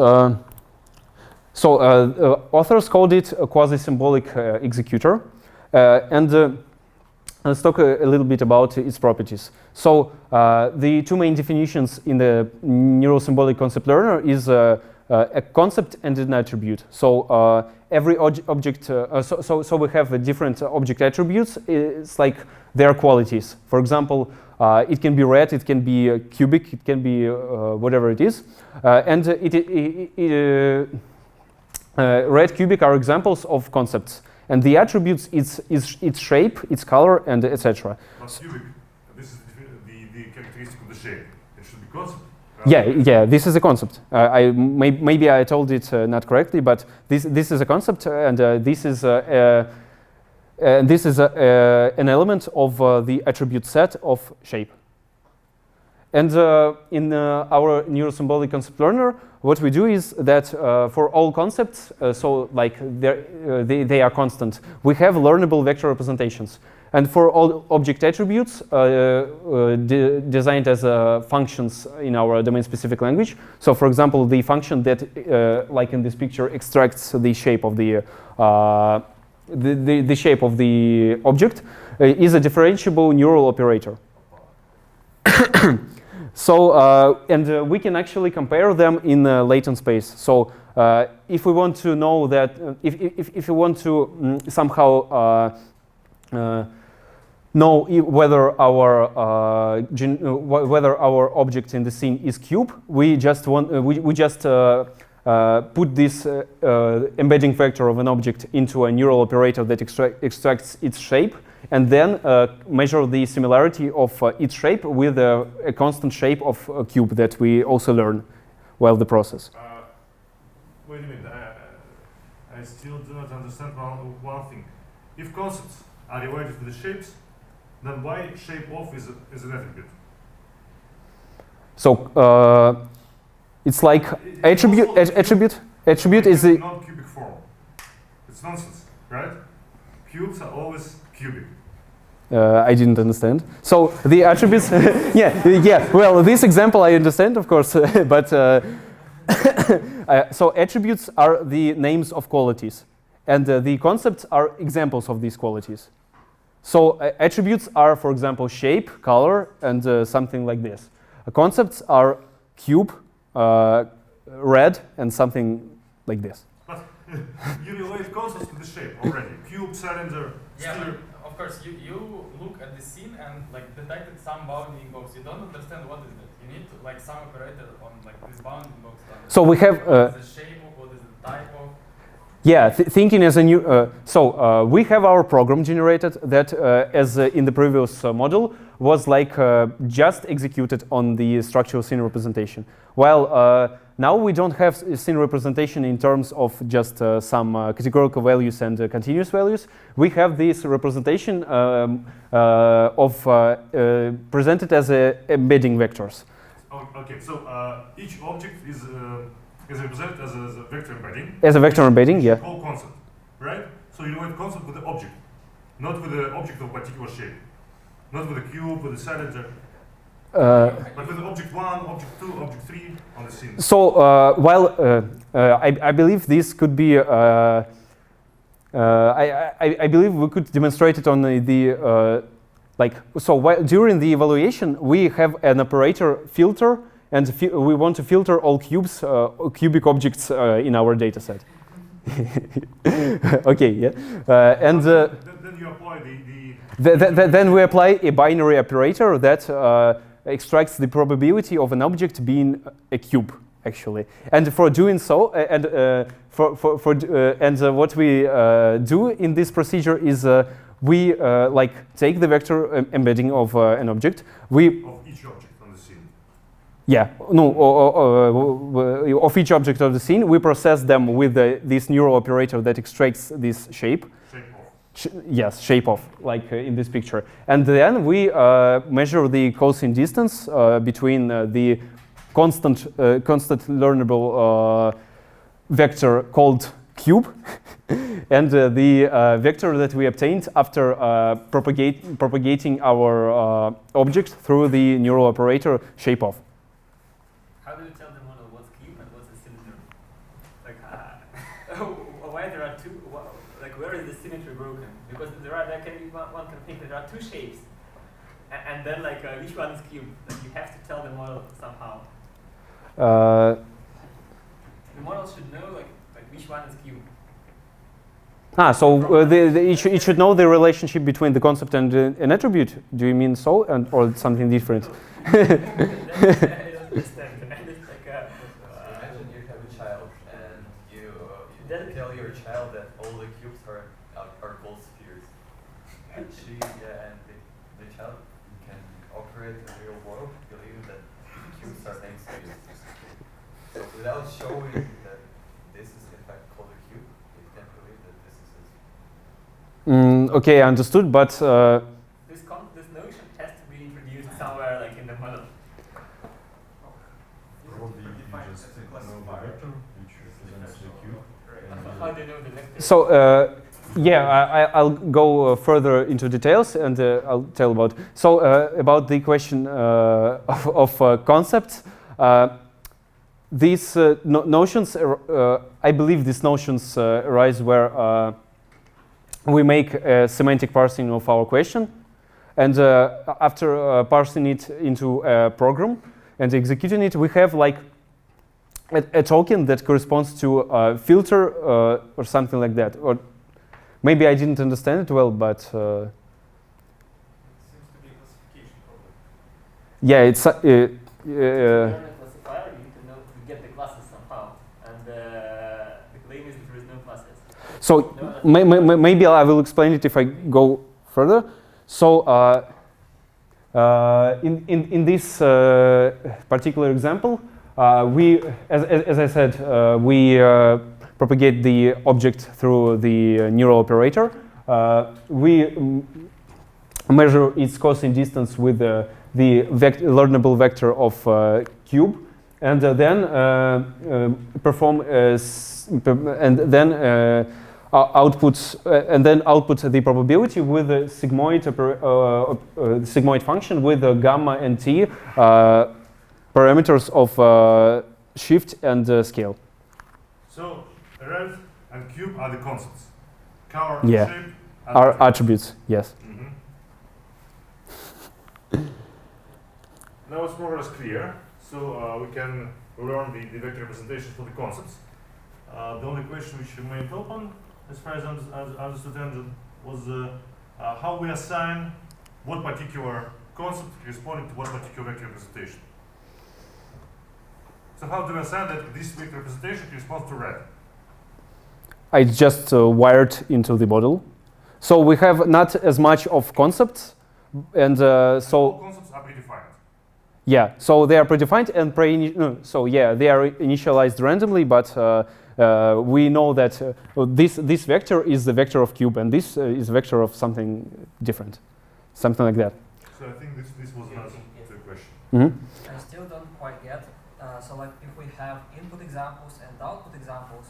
authors called it a quasi-symbolic executor, and let's talk a little bit about its properties. So the two main definitions in the Neuro-symbolic concept learner is a concept and an attribute. So every object, so we have different object attributes. It's like their qualities. For example, it can be red, it can be cubic, it can be whatever it is. And red, cubic are examples of concepts. And the attributes, its shape, its color, and etc. But cubic, this is the characteristic of the shape. It should be concept. Yeah, this is a concept. Maybe I told it not correctly, but this is a concept, and this is an element of the attribute set of shape. And in our Neuro-symbolic concept learner, what we do is that for all concepts, so like they are constant, we have learnable vector representations. And for all object attributes designed as functions in our domain-specific language, so for example, the function that, like in this picture, extracts the shape of the shape of the object, is a differentiable neural operator. So, and we can actually compare them in latent space. So, if we want to know that, if you want to somehow know whether our object in the scene is cube, we just put this embedding vector of an object into a neural operator that extracts its shape, and then measure the similarity of its shape with a constant shape of a cube that we also learn while the process. Wait a minute, I still do not understand one thing. If concepts are related to the shapes, then why shape of is an attribute? So it's like attribute is the non-cubic form. It's nonsense, right? Cubes are always cubic. I didn't understand. So the attributes, yeah. Well, this example I understand, of course, but so attributes are the names of qualities, and the concepts are examples of these qualities. So attributes are, for example, shape, color, and something like this. Concepts are cube, red, and something like this. But you relate concepts to the shape already. Cube, cylinder, sphere. Of course, you look at the scene and like detected some bounding box. You don't understand what is that. You need to like some operator on like this bounding box. So we have what is the shape of, what is the type of. Yeah, thinking as a new. We have our program generated that, as in the previous model, was like just executed on the structural scene representation. While now we don't have scene representation in terms of just some categorical values and continuous values. We have this representation presented as embedding vectors. Oh, okay, so each object is represented as a vector embedding. As a vector embedding, yeah. Whole concept, right? So you relate concept with the object, not with the object of particular shape, not with the cube, with the cylinder. But with object 1, object 2, object 3 on the scene. So while I believe this could be, I believe we could demonstrate it on the like. So while during the evaluation, we have an operator filter, and we want to filter all cubes, cubic objects in our data set. Okay, yeah. And then you apply then we apply a binary operator that extracts the probability of an object being a cube, actually. And for doing so, what we do in this procedure is we like take the vector embedding of an object. of each object on the scene. Yeah, no, of each object of the scene, we process them with this neural operator that extracts this shape. Yes, shape of, like in this picture. And then we measure the cosine distance between the constant learnable vector called cube and the vector that we obtained after propagating our object through the neural operator shape of. How do you tell the model what's cube and what's a cylinder? Like, why there are two? Like, where is the symmetry broken? Because there can be one can think that there are two shapes, and then like which one is cube? Like, you have to tell the model somehow. The model should know like which one is cube. So it should know the relationship between the concept and an attribute. Do you mean so, or something different? Imagine you have a child and you tell your child that all the cubes are called spheres, and the child can operate in the real world believing that cubes are named spheres. So without showing that this is in fact called a cube, it can believe that this is a sphere. Okay, understood, but this notion has to be introduced somewhere like in the model. How do you know the vector? so yeah, I'll go further into details and I'll tell about. So about the question of concepts, these notions, I believe these notions arise where we make a semantic parsing of our question, and after parsing it into a program and executing it, we have like a token that corresponds to a filter or something like that. Or maybe I didn't understand it well, but Seems to be a classification problem. yeah, it's If you learn a classifier, you need to know to get the classes somehow, and the claim is that there is no classes. so maybe I will explain it if I go further. So in this particular example, we, as I said, we propagate the object through the neural operator. We measure its cosine distance with the learnable vector of cube, and then perform output the probability with the sigmoid function with the gamma and t parameters of shift and scale. So red and cube are the concepts. Color, Yeah. shape, Are attributes, yes. Now it's more or less clear. So we can learn the vector representation for the concepts. The only question which remained open, as far as I understood, was how we assign what particular concept responding to what particular vector representation. So how do we assign that this vector representation corresponds to red? I just wired into the model. So we have not as much of concepts, and All so concepts are predefined. yeah, so they are predefined and so yeah, they are initialized randomly, but we know that this vector is the vector of cube, and this is vector of something different, something like that. So I think this was an answer to the question. Mm-hmm. I still don't quite get. So like if we have input examples and output examples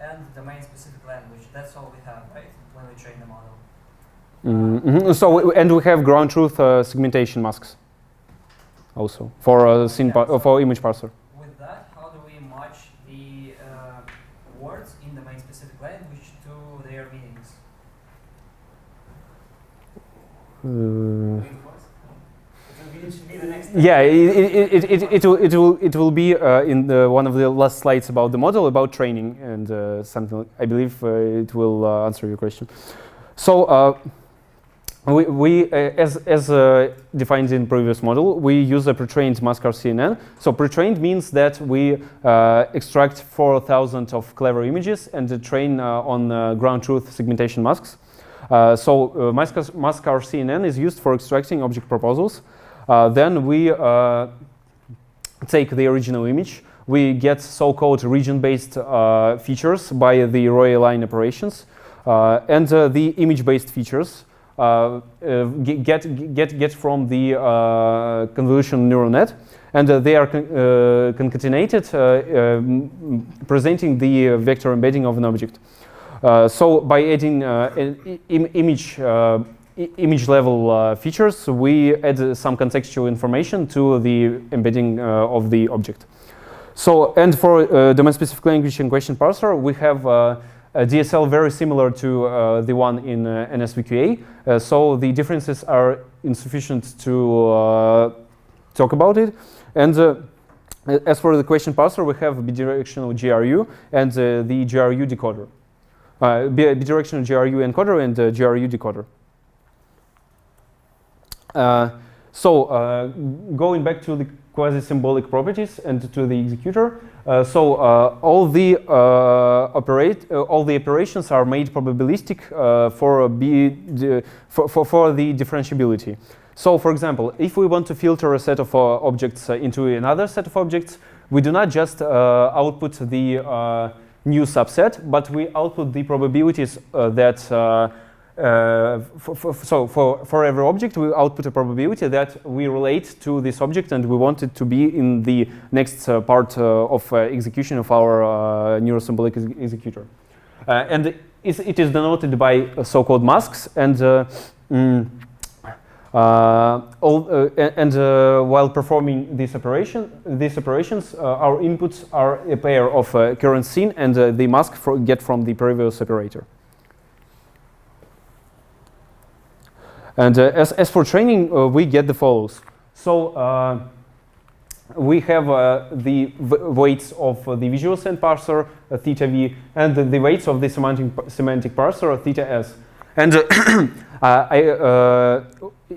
and domain specific language, that's all we have, right? When we train the model. Mm-hmm. So and we have ground truth segmentation masks also for for image parser. With that, how do we match the words in domain specific language to their meanings? be the next. Yeah, it will be in one of the last slides about the model, about training, and something. I believe it will answer your question. So as defined in previous model, we use a pre-trained mask-R CNN. So pre-trained means that we extract 4,000 of CLEVR images and train on ground truth segmentation masks. So mask-R CNN is used for extracting object proposals. Then we take the original image. We get so-called region-based features by the row-align operations, and the image-based features get from the convolutional neural net, and they are concatenated, presenting the vector embedding of an object. So by adding image level features, we add some contextual information to the embedding of the object. So, and for domain-specific language and question parser, we have a DSL very similar to the one in NS-VOA. So the differences are insufficient to talk about it. And as for the question parser, we have bidirectional GRU and the GRU decoder. Bidirectional GRU encoder and GRU decoder. So going back to the quasi-symbolic properties and to the executor, all the operations are made probabilistic for the differentiability. So, for example, if we want to filter a set of objects into another set of objects, we do not just output the new subset, but we output the probabilities that for every object, we output a probability that we relate to this object and we want it to be in the next part of execution of our Neuro-symbolic executor. And it is denoted by so-called masks, and while performing these operations, our inputs are a pair of current scene and the mask get from the previous operator. And as for training, we get the follows. So we have the weights of the visual scent parser, theta v, and the weights of the semantic parser, theta s. And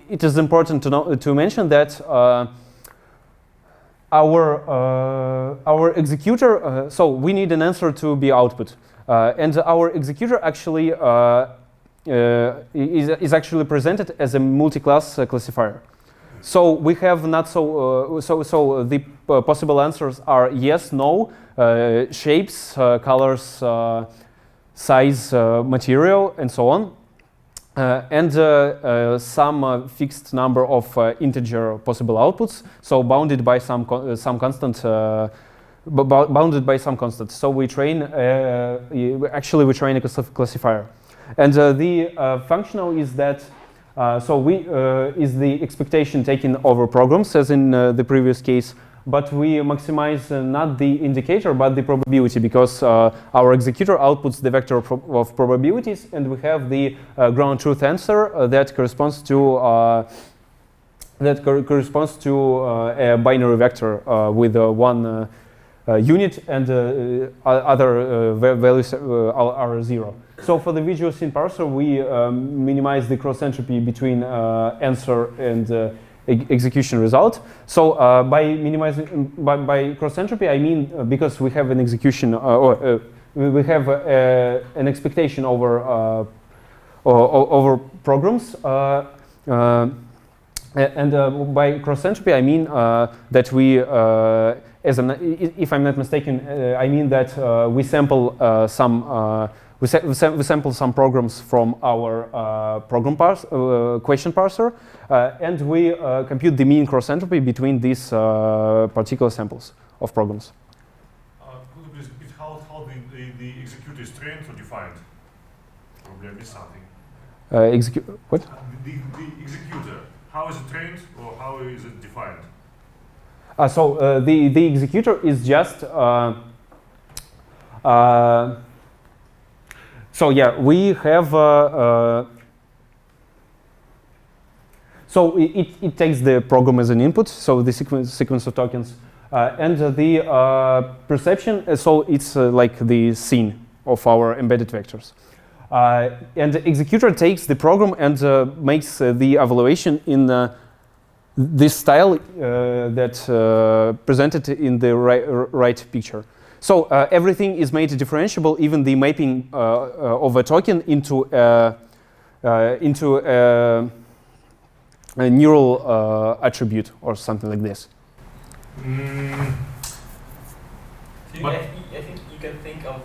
it is important to mention that our executor, so we need an answer to be output, and our executor actually is actually presented as a multi-class classifier. So we have not so the possible answers are yes, no, shapes, colors, size, material, and so on, and some fixed number of integer possible outputs. So bounded by some constant. Bounded by some constant. So we train. Actually, we train a classifier. And the functional is that, is the expectation taken over programs, as in the previous case, but we maximize not the indicator, but the probability, because our executor outputs the vector of probabilities, and we have the ground truth answer that corresponds to a binary vector with one unit, and other values are 0. So for the visual scene parser, we minimize the cross entropy between answer and execution result. So by minimizing by cross entropy, I mean because we have an execution we have an expectation over over programs, and by cross entropy, I mean that we if I'm not mistaken, I mean that we sample we sample some programs from our question parser, and we compute the mean cross entropy between these particular samples of programs. Could you please repeat how the executor is trained or defined? Probably I missed something. What? The executor, how is it trained or how is it defined? So the executor is just so yeah, we have So it takes the program as an input, so the sequence of tokens. And the perception, so it's like the scene of our embedded vectors. And the executor takes the program and makes the evaluation in this style that presented in the right picture. So everything is made differentiable, even the mapping of a token into a neural attribute or something like this. So I think you can think of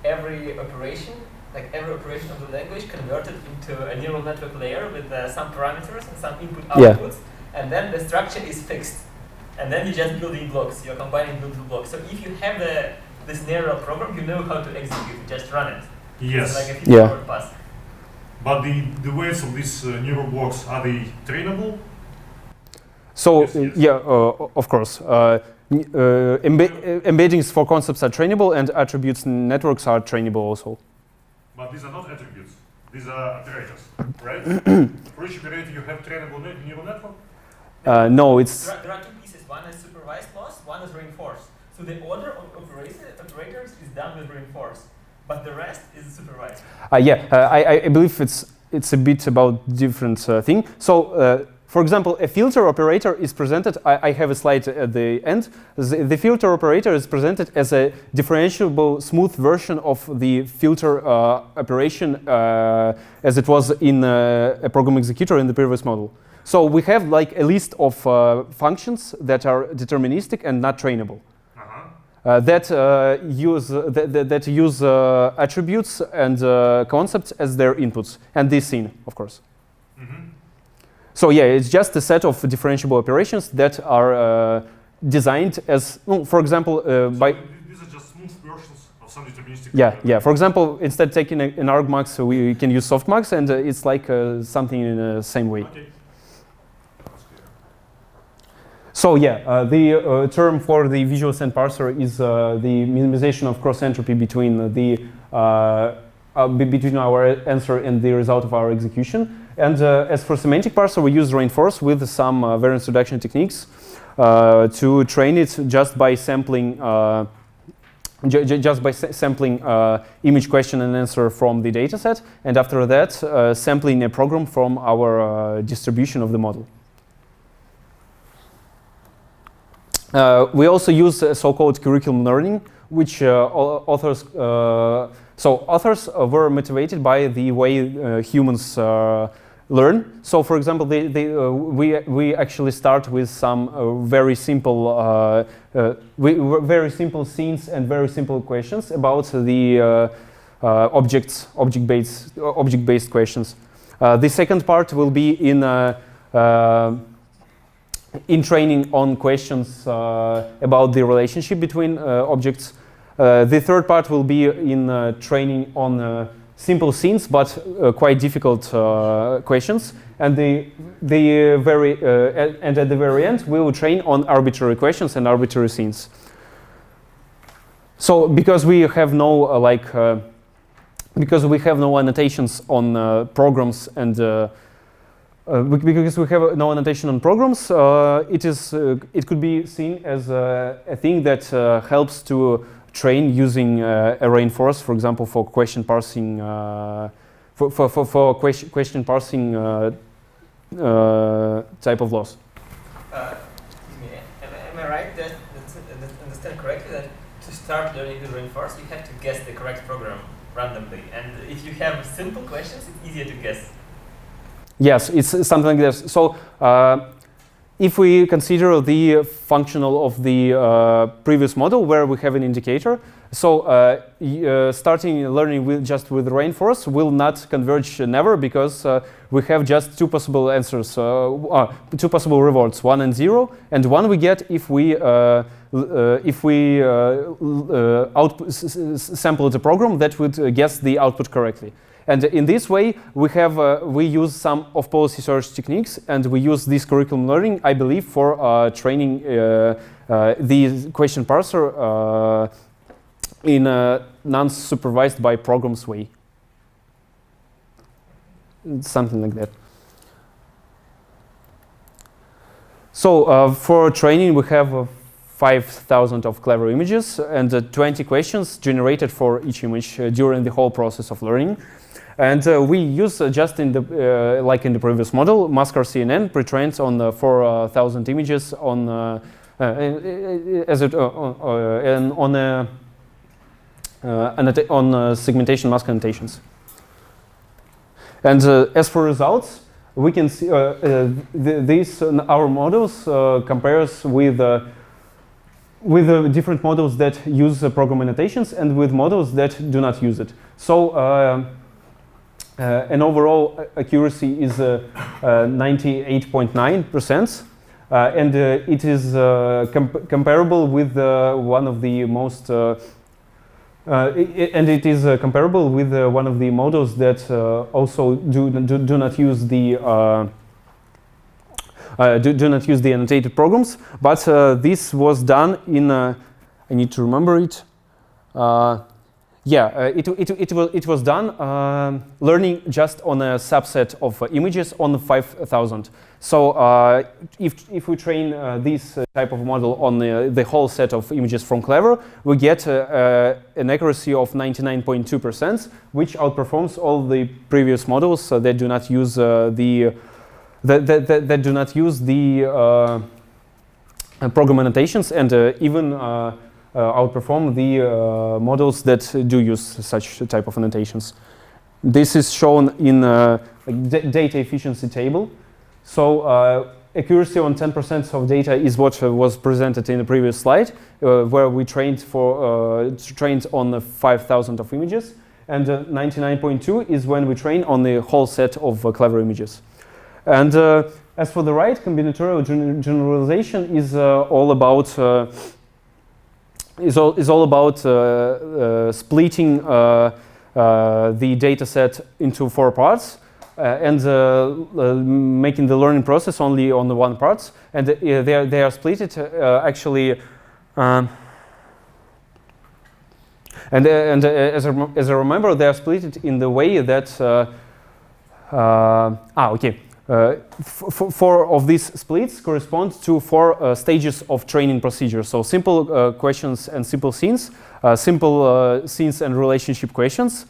every operation, like every operation of the language converted into a neural network layer with some parameters and some input-outputs, and then the structure is fixed. And then you're just building blocks, you're combining building blocks. So if you have this neural program, you know how to execute it, just run it. Yes. It's like a feedforward pass. But the weights of these neural blocks, are they trainable? So of course. Embeddings for concepts are trainable, and attributes networks are trainable also. But these are not attributes. These are operators, right? For each operator, you have trainable neural network? No, it's... There are two pieces. One is supervised loss, one is reinforced. So the order of operators is done with reinforced, but the rest is supervised. I believe it's a bit about different thing. So, for example, a filter operator is presented, I have a slide at the end. The filter operator is presented as a differentiable smooth version of the filter operation as it was in a program executor in the previous model. So we have like a list of functions that are deterministic and not trainable. That use attributes and concepts as their inputs, and this scene, of course. So yeah, it's just a set of differentiable operations that are designed as, for example, by... These are just smooth versions of some deterministic... Yeah. For example, instead of taking an argmax, we can use softmax, and it's like something in the same way. Okay. So yeah, the term for the visual send parser is the minimization of cross entropy between between our answer and the result of our execution. And as for semantic parser, we use reinforce with some variance reduction techniques to train it just by sampling image question and answer from the dataset, and after that sampling a program from our distribution of the model. We also use so-called curriculum learning, which authors were motivated by the way humans learn. So, for example, we actually start with some very simple scenes and very simple questions about the object-based questions. The second part will be in training on questions about the relationship between objects. The third part will be in training on simple scenes, but quite difficult questions. And at the very end, we will train on arbitrary questions and arbitrary scenes. So, because we have no annotations on programs and because we have no annotation on programs, it could be seen as a thing that helps to train using a reinforce, for example, for question parsing, question parsing type of loss. Excuse me, am I right that understand correctly that to start learning with reinforce, you have to guess the correct program randomly, and if you have simple questions, it's easier to guess. Yes, it's something like this. So if we consider the functional of the previous model where we have an indicator, so starting learning just with reinforce will not converge never, because we have just two possible answers, two possible rewards, 1 and 0, and 1 we get if we sample the program that would guess the output correctly. And in this way, we use some off-policy search techniques, and we use this curriculum learning, I believe, for training the question parser in a non-supervised by programs way. Something like that. So for training, we have 5,000 of CLEVR images and 20 questions generated for each image during the whole process of learning. And we use just in the like in the previous model, Maskar CNN pre-trained on 4,000 images on on segmentation mask annotations. And as for results, we can see our models compares with different models that use program annotations and with models that do not use it. So an overall accuracy is 98.9%, and it is comparable with one of the most comparable with one of the models that also do not use the do not use the annotated programs. But this was done in I need to remember it. It was done learning just on a subset of images on 5,000. So if we train this type of model on the whole set of images from CLEVR, we get an accuracy of 99.2%, which outperforms all the previous models that do not use that do not use the program annotations, and even outperform the models that do use such type of annotations. This is shown in data efficiency table. So accuracy on 10% of data is what was presented in the previous slide, where we trained on 5,000 of images, and 99.2 is when we train on the whole set of CLEVR images. And as for the right, combinatorial generalization is all about splitting the data set into 4 parts and making the learning process only on the 1 part. And they are split actually. And as I remember, they are split in the way that 4 of these splits correspond to 4 stages of training procedure. So simple questions and simple scenes, simple scenes and relationship questions,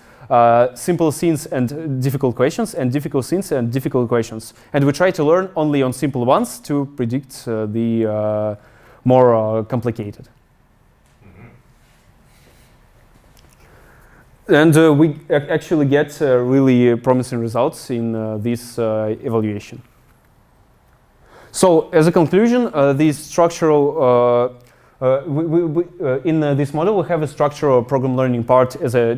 simple scenes and difficult questions, and difficult scenes and difficult questions. And we try to learn only on simple ones to predict the more complicated. And we actually get really promising results in this evaluation. So, as a conclusion, this structural in this model we have a structural program learning part as a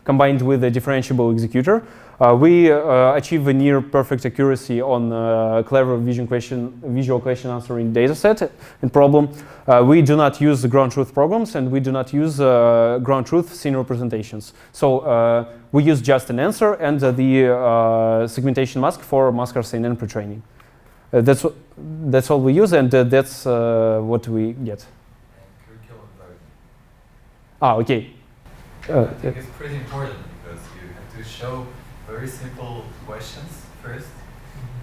combined with a differentiable executor. We achieve a near perfect accuracy on CLEVR visual question answering dataset and problem. We do not use ground truth programs, and we do not use ground truth scene representations. So we use just an answer and the segmentation mask for Maskar CNN pre-training. That's all we use, and that's what we get. Curriculum burden. Okay. I think it's pretty important because you have to show very simple questions first,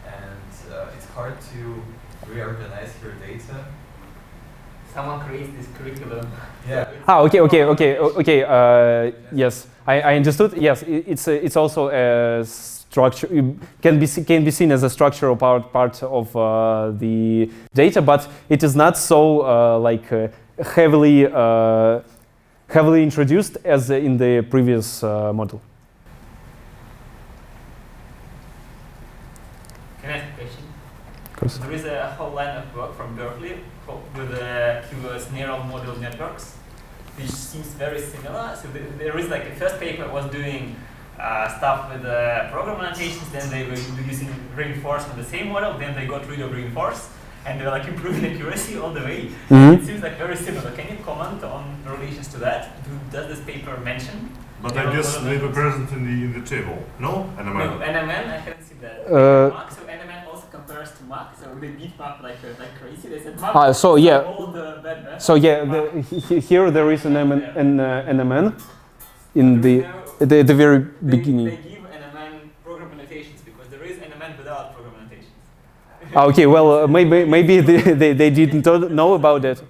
and it's hard to reorganize your data. Someone creates this curriculum. Yeah. Okay. Yes, I understood. Yes, it's also a structure. Can be seen as a structural part of the data, but it is not so heavily introduced as in the previous model. Can I ask a question? Of course. There is a whole line of work from Berkeley with the QoS neural model networks, which seems very similar. So there is like the first paper was doing stuff with the program annotations, then they were using reinforcement, the same model, then they got rid of reinforce, and they were like improving accuracy all the way. It seems like very similar. Can you comment on relations to that? Does this paper mention? But I guess they were present in the table. No? NMN? No, NMN, I haven't seen that. Mach, so NMN also compares to Mach, so they beat Mach like crazy. They said Mach so yeah. all the bad math. So yeah, here there is an NMN in the very beginning. They give NMN program annotations because there is NMN without program annotations. Okay, well, maybe they didn't know about it,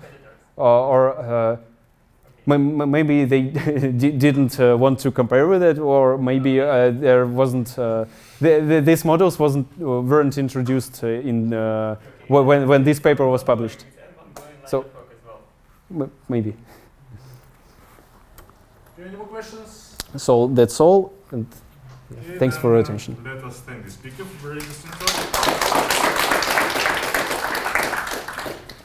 or maybe they didn't want to compare with it, or maybe there wasn't these models weren't introduced in when this paper was published. So maybe. Any more questions? So that's all, and thanks for your attention. Let us thank the speaker for very interesting talk.